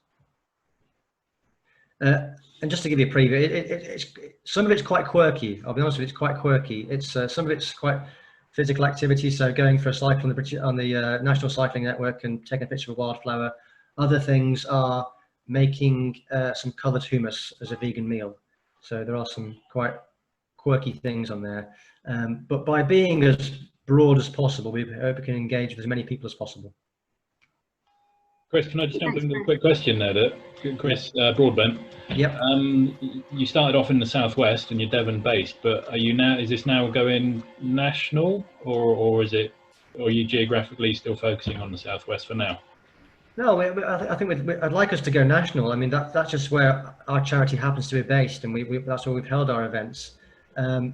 And just to give you a preview, some of it's quite quirky. I'll be honest with you, it's quite quirky. It's some of it's quite physical activity. So going for a cycle on the National Cycling Network and taking a picture of a wildflower. Other things are making some coloured hummus as a vegan meal. So there are some quite quirky things on there. But by being as broad as possible, we hope we can engage with as many people as possible. Chris, can I just jump in with a quick question there? Chris Broadbent. Yep. You started off in the southwest and you're Devon based, but are you now? Is this now going national, or is it? Or are you geographically still focusing on the southwest for now? No, I think I'd like us to go national. I mean, that's just where our charity happens to be based, and that's where we've held our events. I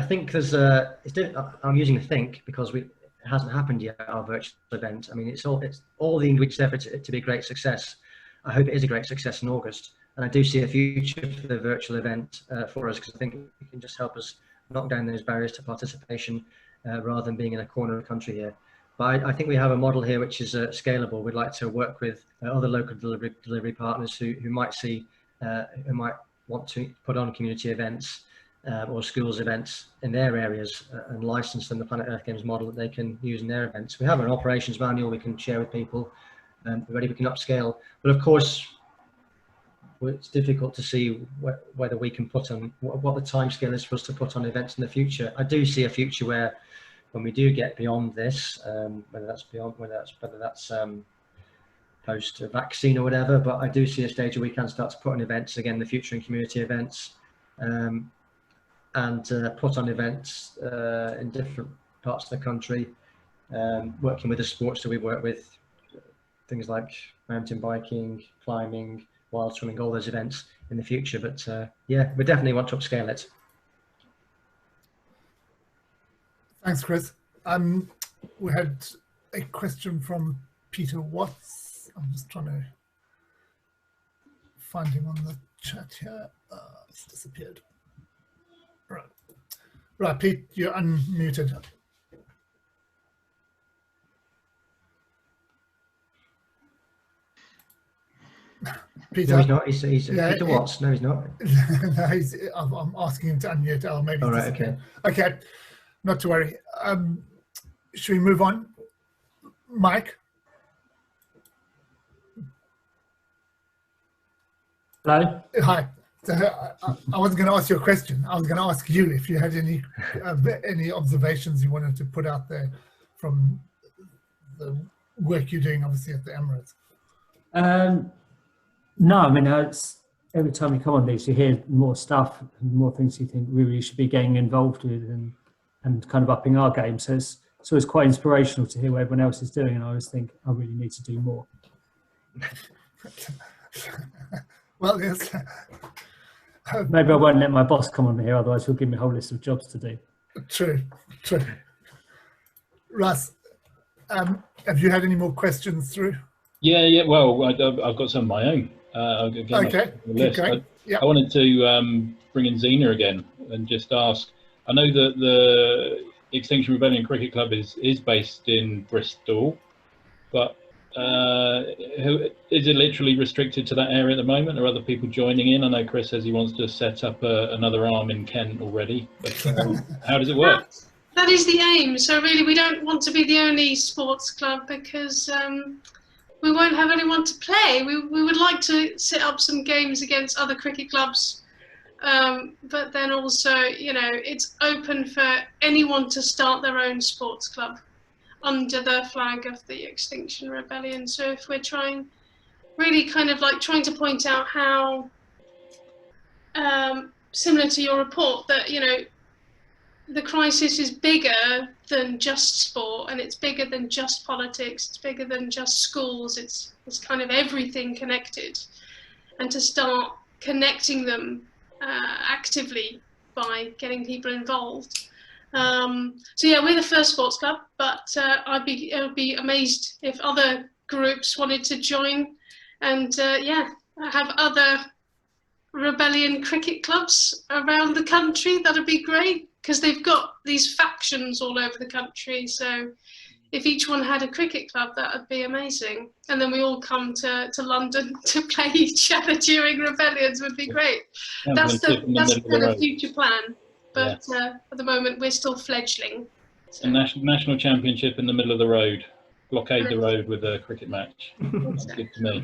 think there's I'm using think because it hasn't happened yet, our virtual event. I mean, it's all the ingredients there for it to be a great success. I hope it is a great success in August, and I do see a future for the virtual event for us, because I think it can just help us knock down those barriers to participation rather than being in a corner of the country here. But I think we have a model here which is scalable. We'd like to work with other local delivery partners who might want to put on community events or schools events in their areas and license them the Planet Earth Games model that they can use in their events. We have an operations manual we can share with people. Already we can upscale, but of course it's difficult to see whether we can put on what the time scale is for us to put on events in the future. I do see a future where, when we do get beyond this, whether that's post vaccine or whatever, but I do see a stage where we can start to put on events again in the future, and community events, and put on events in different parts of the country, working with the sports that we work with, things like mountain biking, climbing, wild swimming, all those events in the future. But yeah, we definitely want to upscale it. Thanks, Chris. We had a question from Peter Watts. I'm just trying to find him on the chat here. It's disappeared. Right, Pete, you're unmuted. Peter, no, he's not. He's Peter Watts. No, he's not. No, I'm asking him to unmute. Oh, maybe. All right. Okay. Okay. Not to worry. Should we move on? Mike? Hello? Hi. So, I wasn't going to ask you a question. I was going to ask you if you had any observations you wanted to put out there from the work you're doing, obviously, at the Emirates. No, I mean, every time you come on these, you hear more stuff and more things you think we really should be getting involved with and kind of upping our game. So it's always quite inspirational to hear what everyone else is doing, and I always think I really need to do more. Well, yes. Maybe I won't let my boss come on here, otherwise he'll give me a whole list of jobs to do. True. Russ, have you had any more questions through? Yeah. Well, I've got some of my own. Okay. I wanted to bring in Zena again and just ask. I know that the Extinction Rebellion Cricket Club is based in Bristol, but is it literally restricted to that area at the moment? Are other people joining in? I know Chris says he wants to set up another arm in Kent already, but how does it work? That is the aim. So really, we don't want to be the only sports club, because we won't have anyone to play. We would like to set up some games against other cricket clubs but then also, you know, it's open for anyone to start their own sports club under the flag of the Extinction Rebellion. So if we're trying, really kind of like trying to point out how, similar to your report, that, you know, the crisis is bigger than just sport, and it's bigger than just politics, it's bigger than just schools, it's kind of everything connected. And to start connecting them actively by getting people involved. So yeah, we're the first sports club, but I would be amazed if other groups wanted to join, and yeah, have other rebellion cricket clubs around the country. That'd be great, because they've got these factions all over the country. So if each one had a cricket club, that would be amazing. And then we all come to London to play each other during rebellions, would be great. That's the kind of future plan. But at the moment, we're still fledgling. So. A national championship in the middle of the road. Blockade the road with a cricket match. That's good to me.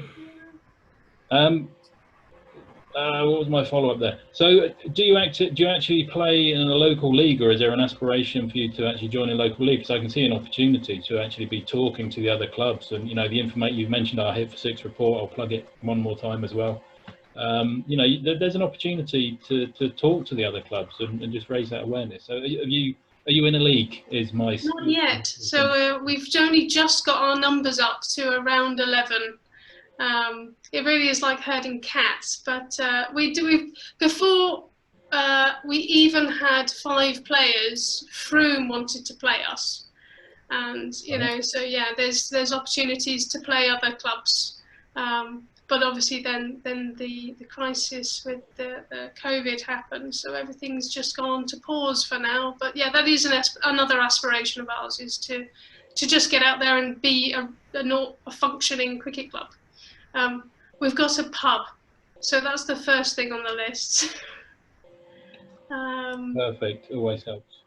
What was my follow-up there? So do you actually play in a local league, or is there an aspiration for you to actually join a local league? Because I can see an opportunity to actually be talking to the other clubs, and you know, the information you've mentioned our Hit for Six report, I'll plug it one more time as well. You know, there's an opportunity to talk to the other clubs and just raise that awareness. So are you in a league? Is my not yet. So we've only just got our numbers up to around 11. It really is like herding cats, but before we even had 5 players, Froome wanted to play us, and you know, so yeah, there's opportunities to play other clubs, but obviously then the crisis with the COVID happened, so everything's just gone to pause for now. But yeah, that is another aspiration of ours, is to just get out there and be a functioning cricket club. We've got a pub, so that's the first thing on the list. Perfect, always helps.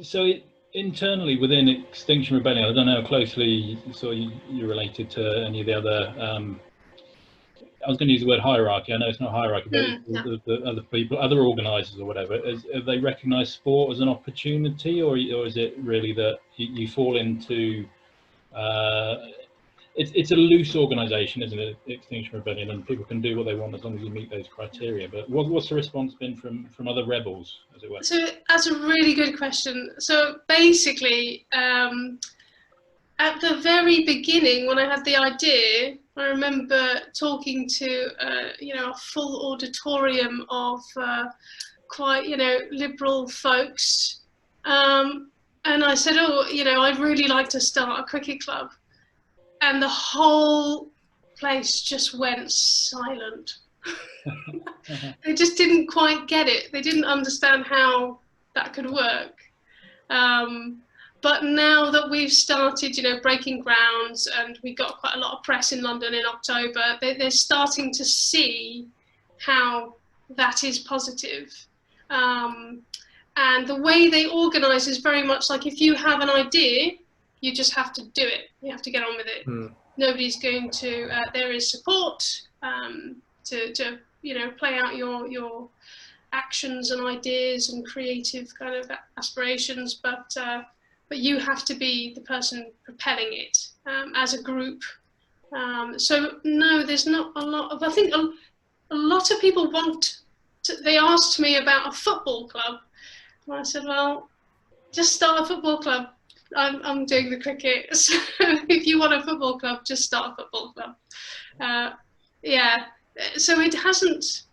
So internally within Extinction Rebellion, I don't know how closely you're related to any of the other, I was going to use the word hierarchy, I know it's not hierarchy, but the other people, other organisers or whatever, have they recognised sport as an opportunity, or is it really that you fall into, it's a loose organisation, isn't it, Extinction Rebellion, and people can do what they want as long as you meet those criteria. But what's the response been from other rebels, as it were? So that's a really good question. So basically, at the very beginning, when I had the idea, I remember talking to you know, a full auditorium of quite, you know, liberal folks, and I said, oh, you know, I'd really like to start a cricket club. And the whole place just went silent. They just didn't quite get it. They didn't understand how that could work. But now that we've started, you know, breaking grounds, and we got quite a lot of press in London in October, they're starting to see how that is positive. And the way they organise is very much like, if you have an idea, you just have to do it. You have to get on with it. Nobody's going to. There is support to you know, play out your actions and ideas and creative kind of aspirations, but you have to be the person propelling it as a group. So no, there's not a lot of. I think a lot of people want to. They asked me about a football club, and I said, well, just start a football club. I'm doing the cricket, so if you want a football club, just start a football club. Yeah, so it hasn't,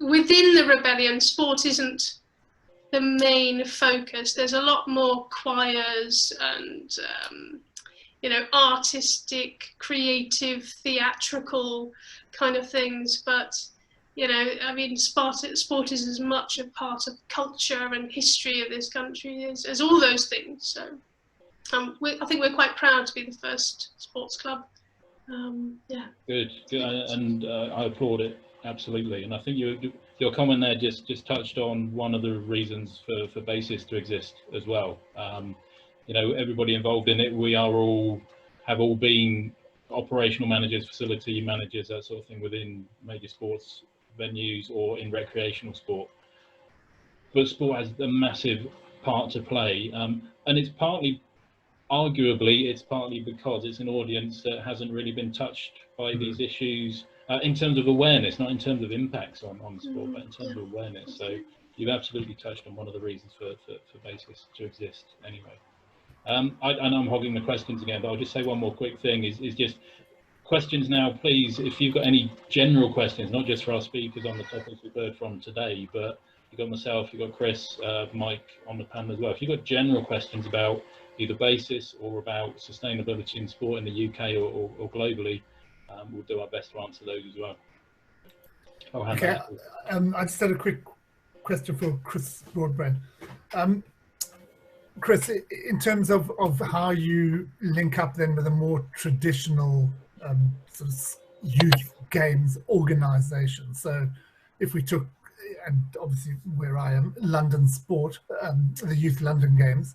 within the rebellion, sport isn't the main focus. There's a lot more choirs and, you know, artistic, creative, theatrical kind of things, but you know, I mean, sport is as much a part of culture and history of this country as all those things. So I think we're quite proud to be the first sports club. Yeah. Good. And I applaud it, absolutely. And I think your comment there just touched on one of the reasons for BASIS to exist as well. You know, everybody involved in it, we have all been operational managers, facility managers, that sort of thing within major sports venues or in recreational sport. But sport has a massive part to play, and it's partly, arguably, it's partly because it's an audience that hasn't really been touched by these issues in terms of awareness, not in terms of impacts on sport, but in terms of awareness. So you've absolutely touched on one of the reasons for BASIS to exist anyway. I know I'm hogging the questions again, but I'll just say one more quick thing is just questions now, please. If you've got any general questions, not just for our speakers on the topics we've heard from today, but you've got myself, you've got Chris, Mike on the panel as well. If you've got general questions about either BASIS or about sustainability in sport in the UK or globally, we'll do our best to answer those as well. Okay, I just had a quick question for Chris Broadbent. Chris, in terms of how you link up then with a more traditional sort of youth games organisation. So if we took, and obviously where I am, London Sport, the Youth London Games,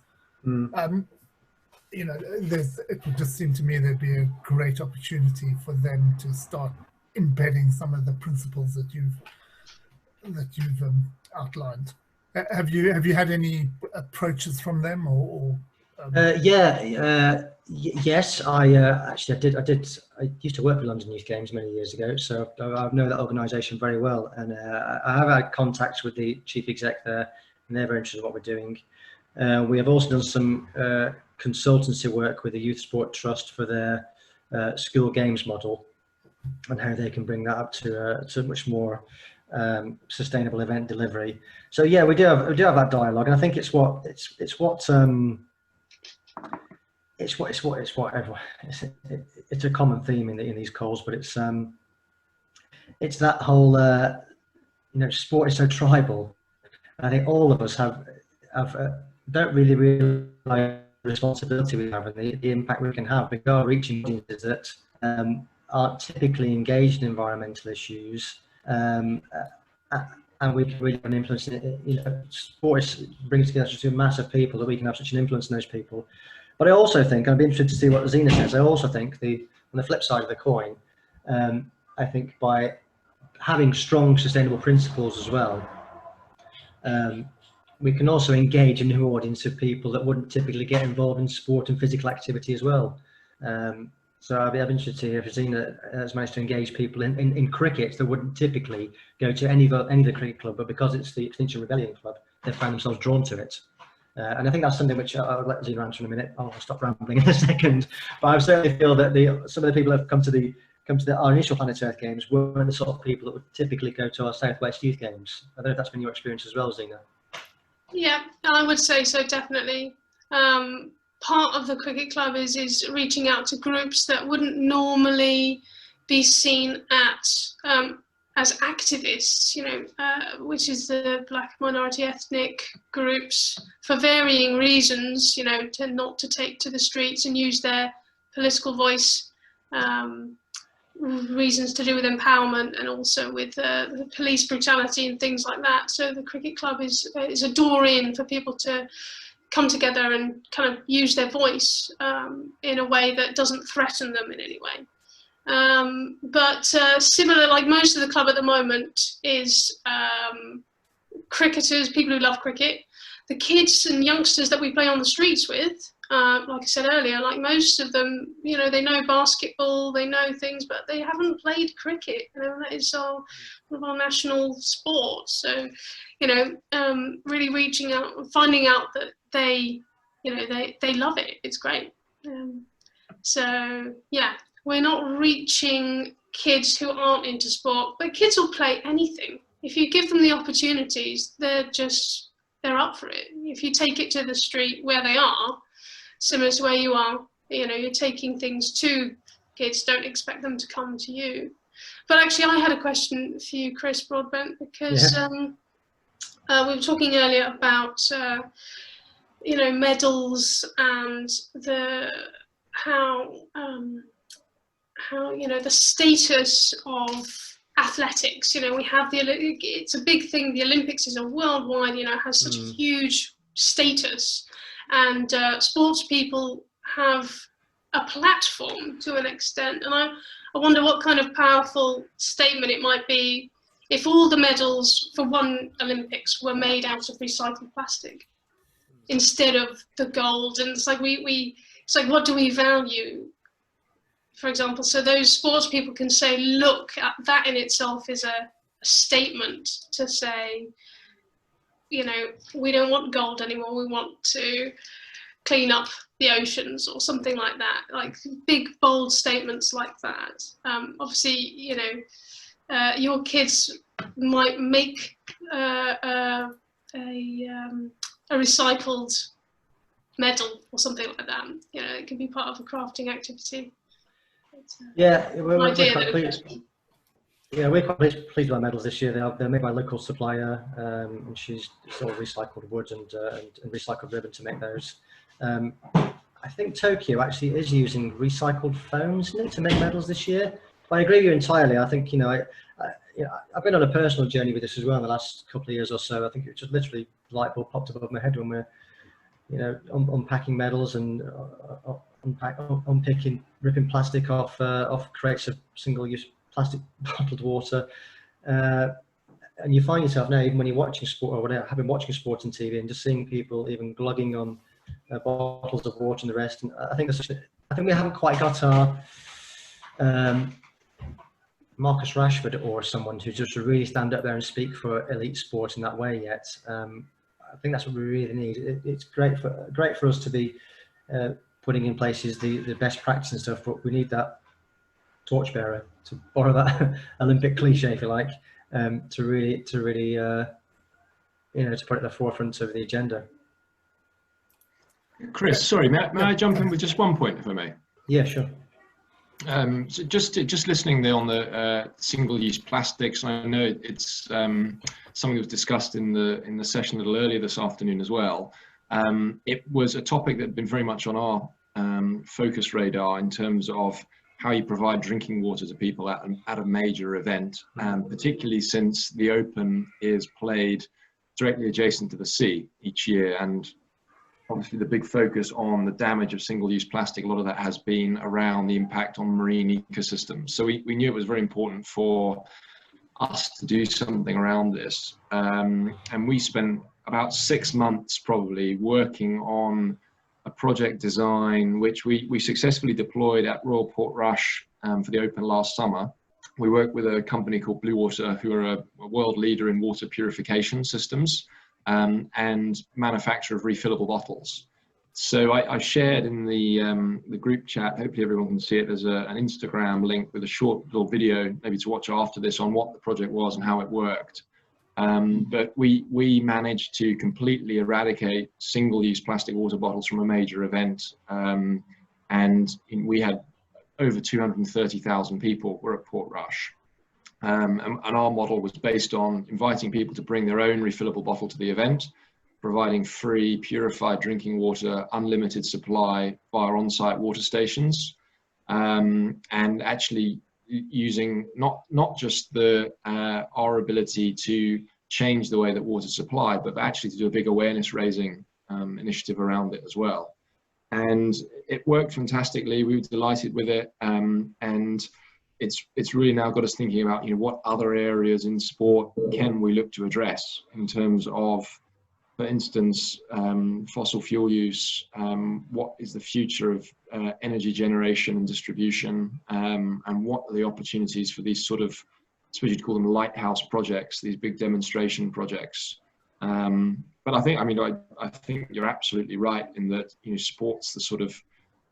you know, it would just seem to me there'd be a great opportunity for them to start embedding some of the principles that you've outlined. Have you had any approaches from them or yes, I used to work with London Youth Games many years ago, so I know that organisation very well, and I have had contacts with the chief exec there, and they're very interested in what we're doing. We have also done some consultancy work with the Youth Sport Trust for their school games model, and how they can bring that up to much more sustainable event delivery. So yeah, we do have that dialogue, and I think it's a common theme in these calls, but it's that whole you know, sport is so tribal. I think all of us don't really realize the responsibility we have and the impact we can have. We are reaching audiences that aren't typically engaged in environmental issues, and we can really have an influence. You know, sport brings together such a mass of people that we can have such an influence on those people. But I also think, I'd be interested to see what Zena says, I also think on the flip side of the coin, I think by having strong sustainable principles as well, we can also engage a new audience of people that wouldn't typically get involved in sport and physical activity as well. So I'd be interested to hear if Zena has managed to engage people in cricket that wouldn't typically go to any of the cricket club, but because it's the Extinction Rebellion Club, they find themselves drawn to it. And I think that's something which I'll let Zena answer in a minute. I'll stop rambling in a second. But I certainly feel that some of the people who have come to our initial Planet Earth Games weren't the sort of people that would typically go to our Southwest Youth Games. I don't know if that's been your experience as well, Zena. Yeah, I would say so, definitely. Part of the cricket club is reaching out to groups that wouldn't normally be seen as activists, you know, which is the Black minority ethnic groups, for varying reasons, you know, tend not to take to the streets and use their political voice, reasons to do with empowerment and also with the police brutality and things like that. So the cricket club is a door in for people to come together and kind of use their voice in a way that doesn't threaten them in any way. But similar, like most of the club at the moment is cricketers, people who love cricket. The kids and youngsters that we play on the streets with, like I said earlier, like most of them, you know, they know basketball, they know things, but they haven't played cricket. You know, that is one of our national sports. So, you know, really reaching out and finding out that they love it. It's great. So yeah, we're not reaching kids who aren't into sport, but kids will play anything. If you give them the opportunities, they're up for it. If you take it to the street where they are, similar to where you are, you know, you're taking things to kids, don't expect them to come to you. But actually, I had a question for you, Chris Broadbent, because we were talking earlier about you know, medals and how you know, the status of athletics. You know, we have it's a big thing. The Olympics is a worldwide, you know, has such a huge status, and sports people have a platform to an extent. And I wonder what kind of powerful statement it might be if all the medals for one Olympics were made out of recycled plastic instead of the gold. And it's like it's like, what do we value, for example? So those sports people can say, look, that in itself is a statement to say, you know, we don't want gold anymore, we want to clean up the oceans or something like that, like big bold statements like that. Obviously, you know, your kids might make a recycled medal or something like that. You know, it can be part of a crafting activity. Yeah, we're idea quite that pleased. Yeah, we're quite pleased with our medals this year. They're made by a local supplier, and she's all recycled wood and recycled ribbon to make those. I think Tokyo actually is using recycled foams, isn't it, to make medals this year. But I agree with you entirely. I think, you know, I've been on a personal journey with this as well in the last couple of years or so. I think it just literally light bulb popped above my head when we're, you know, unpacking medals and unpicking, ripping plastic off crates of single-use plastic bottled water. And you find yourself now, even when you're watching sport or whatever, have been watching sport on TV and just seeing people even glugging on bottles of water and the rest. And I think we haven't quite got our Marcus Rashford or someone who just really stand up there and speak for elite sport in that way yet. I think that's what we really need. It's great for us to be putting in places the best practice and stuff, but we need that torchbearer, to borrow that Olympic cliche, if you like, to really you know, to put it at the forefront of the agenda. Chris, sorry, may I jump in with just one point, if I may? Yeah, sure. So just listening there on the single-use plastics, I know it's something that was discussed in the session a little earlier this afternoon as well. It was a topic that had been very much on our focus radar in terms of how you provide drinking water to people at a major event, particularly since the Open is played directly adjacent to the sea each year, and obviously the big focus on the damage of single-use plastic, a lot of that has been around the impact on marine ecosystems. So we knew it was very important for us to do something around this. And we spent about 6 months probably working on a project design, which we successfully deployed at Royal Portrush for the Open last summer. We worked with a company called Blue Water, who are a world leader in water purification systems. And manufacture of refillable bottles. So I shared in the group chat, hopefully everyone can see it, there's an Instagram link with a short little video maybe to watch after this on what the project was and how it worked. But we managed to completely eradicate single-use plastic water bottles from a major event. And we had over 230,000 people were at Portrush. And our model was based on inviting people to bring their own refillable bottle to the event, providing free, purified drinking water, unlimited supply via on-site water stations, and actually using not just our ability to change the way that water is supplied, but actually to do a big awareness raising initiative around it as well. And it worked fantastically. We were delighted with it, and it's really now got us thinking about, you know, what other areas in sport can we look to address in terms of, for instance, fossil fuel use, what is the future of energy generation and distribution, and what are the opportunities for these sort of, I suppose you'd call them lighthouse projects, these big demonstration projects. But I think you're absolutely right in that, you know, sport's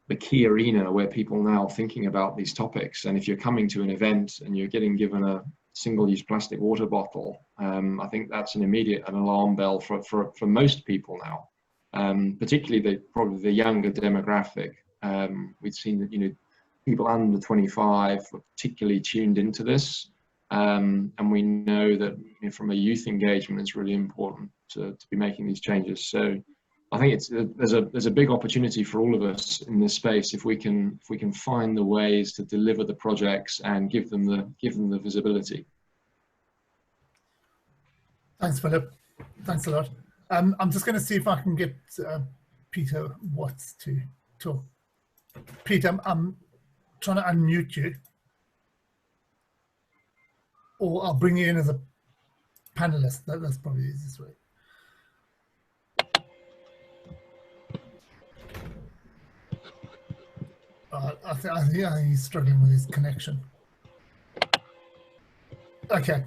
the key arena where people now are thinking about these topics. And if you're coming to an event and you're getting given a single-use plastic water bottle, I think that's an alarm bell for most people now, particularly probably the younger demographic. We've seen that, you know, people under 25 were particularly tuned into this, and we know that, you know, from a youth engagement, it's really important to be making these changes. So I think there's a big opportunity for all of us in this space if we can find the ways to deliver the projects and give them the visibility. Thanks, Philip. Thanks a lot. I'm just going to see if I can get Peter Watts to talk. Peter, I'm trying to unmute you, or I'll bring you in as a panelist. That's probably the easiest way. I think he's struggling with his connection. Okay,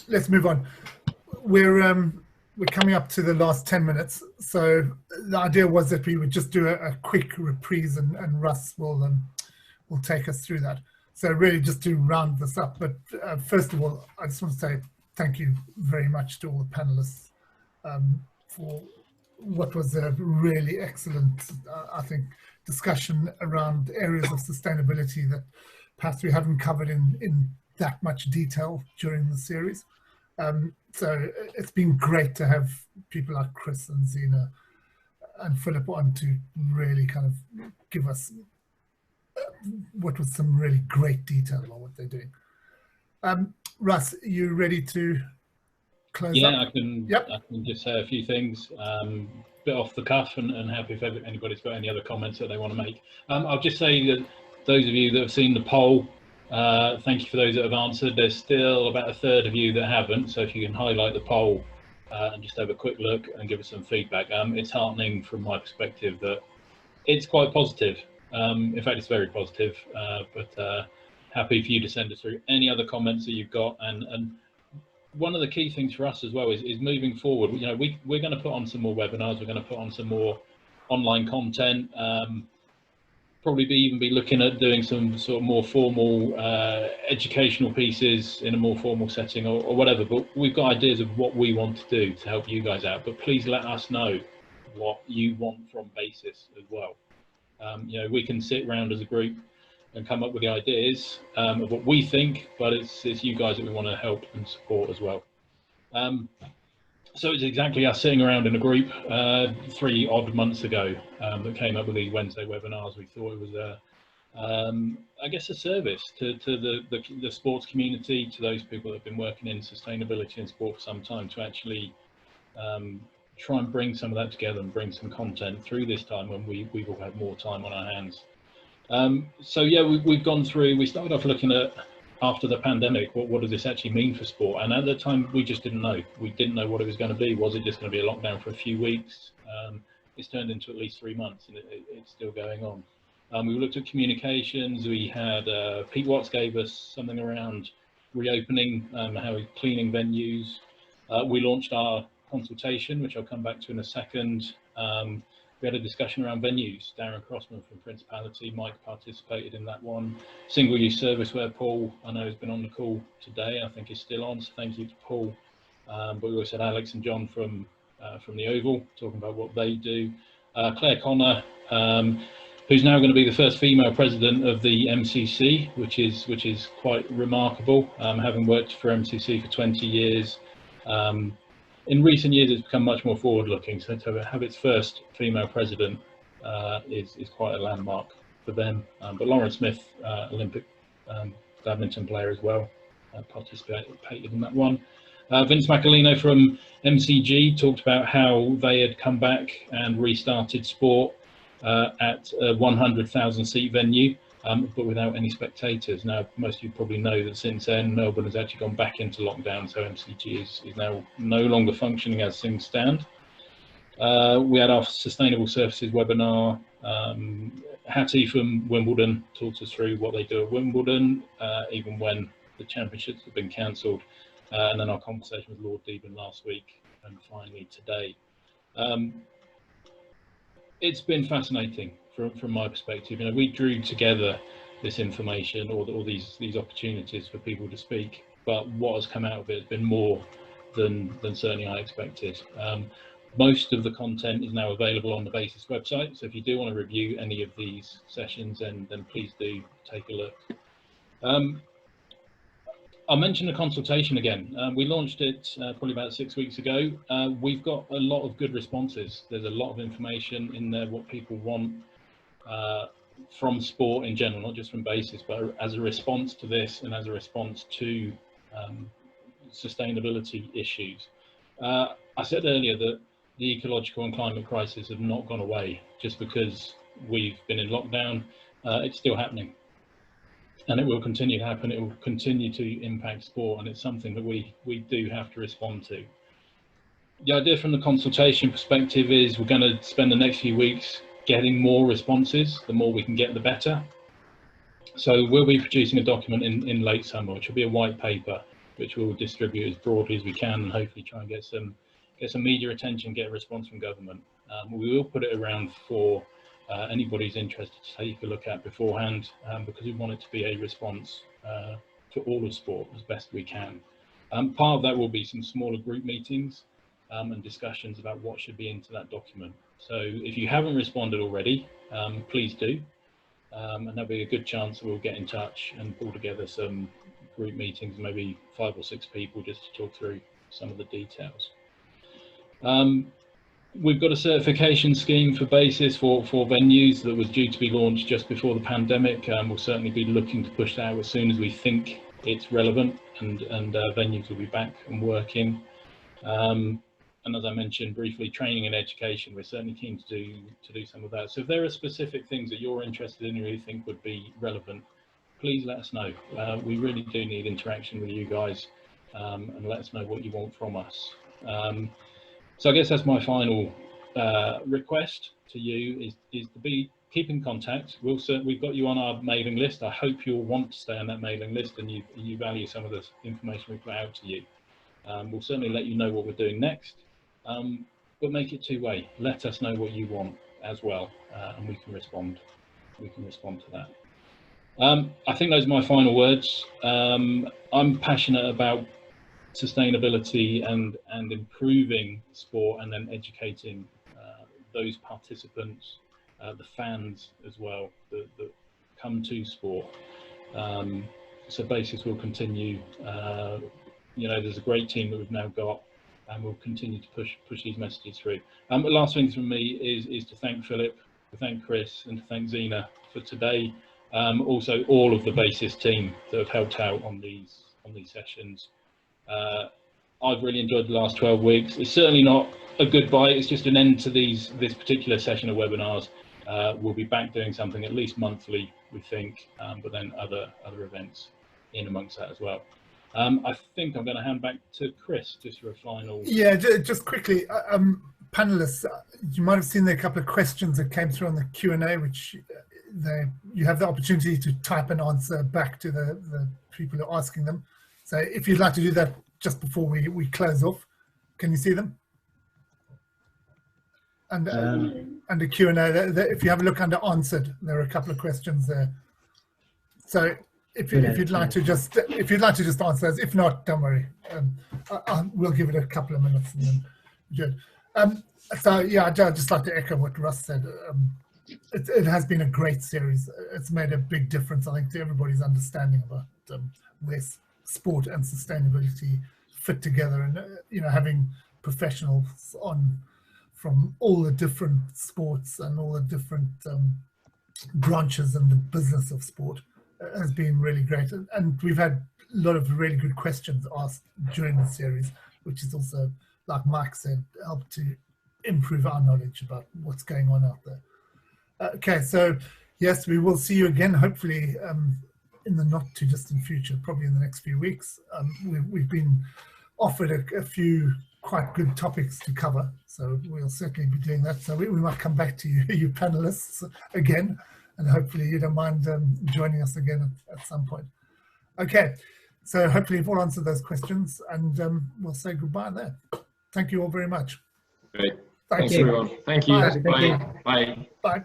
let's move on. We're coming up to the last 10 minutes, so the idea was that we would just do a quick reprise, and Russ will take us through that. So really just to round this up, but first of all, I just want to say thank you very much to all the panelists for what was a really excellent, I think, discussion around areas of sustainability that perhaps we haven't covered in that much detail during the series. So it's been great to have people like Chris and Zena and Philip on to really kind of give us what was some really great detail on what they're doing. Russ, are you ready to close up? I can just say a few things, bit off the cuff, and happy if anybody's got any other comments that they want to make. I'll just say that those of you that have seen the poll, thank you for those that have answered. There's still about a third of you that haven't, so if you can highlight the poll and just have a quick look and give us some feedback. It's heartening from my perspective that it's quite positive. In fact, it's very positive, but happy for you to send us through any other comments that you've got. And one of the key things for us as well is moving forward. You know, we're going to put on some more webinars. We're going to put on some more online content. Probably even be looking at doing some sort of more formal educational pieces in a more formal setting or whatever. But we've got ideas of what we want to do to help you guys out. But please let us know what you want from BASIS as well. You know, we can sit around as a group and come up with the ideas of what we think, but it's you guys that we want to help and support as well. So it's exactly us sitting around in a group 3 odd months ago that came up with these Wednesday webinars. We thought it was I guess a service to the sports community, to those people that have been working in sustainability and sport for some time, to actually try and bring some of that together and bring some content through this time when we've all had more time on our hands. So yeah, we've gone through, we started off looking at, after the pandemic, what does this actually mean for sport? And at the time, we just didn't know. We didn't know what it was going to be. Was it just going to be a lockdown for a few weeks? It's turned into at least 3 months, and it's still going on. We looked at communications. We had Pete Watts gave us something around reopening, how cleaning venues. We launched our consultation, which I'll come back to in a second. We had a discussion around venues. Darren Crossman from Principality, Mike participated in that one. Single-use serviceware, Paul, I know has been on the call today. I think he's still on, so thank you to Paul. But we also had Alex and John from the Oval talking about what they do. Claire Connor, who's now going to be the first female president of the MCC, which is quite remarkable, having worked for MCC for 20 years. In recent years, it's become much more forward-looking. So to have its first female president is quite a landmark for them. But Lauren Smith, Olympic badminton player as well, participated in that one. Vince Macalino from MCG talked about how they had come back and restarted sport at a 100,000 seat venue, but without any spectators. Now, most of you probably know that since then, Melbourne has actually gone back into lockdown, so MCG is now no longer functioning as things stand. We had our Sustainable Surfaces webinar. Hattie from Wimbledon talked us through what they do at Wimbledon, even when the championships have been cancelled. And then our conversation with Lord Deben last week, and finally today. It's been fascinating from my perspective. You know, we drew together this information or these opportunities for people to speak, but what has come out of it has been more than certainly I expected. Most of the content is now available on the BASIS website, so if you do want to review any of these sessions, then please do take a look. I'll mention the consultation again. We launched it probably about 6 weeks ago. We've got a lot of good responses. There's a lot of information in there, what people want from sport in general, not just from BASIS, but as a response to this and as a response to sustainability issues. I said earlier that the ecological and climate crisis have not gone away just because we've been in lockdown, it's still happening. And it will continue to happen. It will continue to impact sport, and it's something that we do have to respond to. The idea from the consultation perspective is we're going to spend the next few weeks getting more responses. The more we can get, the better. So we'll be producing a document in late summer, which will be a white paper, which we'll distribute as broadly as we can, and hopefully try and get some media attention, get a response from government. We will put it around for anybody who's interested to take a look at beforehand, because we want it to be a response to all of sport as best we can. Part of that will be some smaller group meetings and discussions about what should be into that document. So if you haven't responded already, please do. And there'll be a good chance that we'll get in touch and pull together some group meetings, maybe 5 or 6 people, just to talk through some of the details. We've got a certification scheme for BASIS for venues that was due to be launched just before the pandemic. We'll certainly be looking to push that out as soon as we think it's relevant, and venues will be back and working. And as I mentioned briefly, training and education, we're certainly keen to do some of that. So if there are specific things that you're interested in or you think would be relevant, please let us know. We really do need interaction with you guys, and let us know what you want from us. So I guess that's my final request to you is to keep in contact. We've got you on our mailing list. I hope you'll want to stay on that mailing list, and you value some of the information we put out to you. We'll certainly let you know what we're doing next, but make it two-way. Let us know what you want as well, and we can respond. We can respond to that. I think those are my final words. I'm passionate about sustainability and improving sport, and then educating those participants, the fans as well, that come to sport. So BASIS will continue. You know, there's a great team that we've now got, and we'll continue to push these messages through. The last thing from me is to thank Philip, to thank Chris, and to thank Zena for today. Also all of the BASIS team that have helped out on these sessions. I've really enjoyed the last 12 weeks. It's certainly not a goodbye, it's just an end to this particular session of webinars. We'll be back doing something at least monthly, we think, but then other events in amongst that as well. I think I'm going to hand back to Chris just for a final. Yeah, just quickly, panelists, you might have seen there a couple of questions that came through on the Q&A, which you have the opportunity to type an answer back to the people who are asking them. So if you'd like to do that just before we close off, can you see them? And under Q&A, if you have a look under answered, there are a couple of questions there. So if you'd like to just answer those, if not, don't worry. We'll give it a couple of minutes and then good. So yeah, I'd just like to echo what Russ said. It has been a great series. It's made a big difference, I think, to everybody's understanding about where sport and sustainability fit together, and you know, having professionals on from all the different sports and all the different branches and the business of sport has been really great. And we've had a lot of really good questions asked during the series, which is also, like Mike said, helped to improve our knowledge about what's going on out there. Okay, so yes, we will see you again, hopefully in the not too distant future, probably in the next few weeks. We've been offered a few quite good topics to cover, so we'll certainly be doing that. So we might come back to you panelists again, and hopefully you don't mind joining us again at some point. Okay, so hopefully you've all answered those questions, and we'll say goodbye there. Thank you all very much. Great. Thank Thanks you. everyone. Thank you. Bye. Bye. Bye. Bye.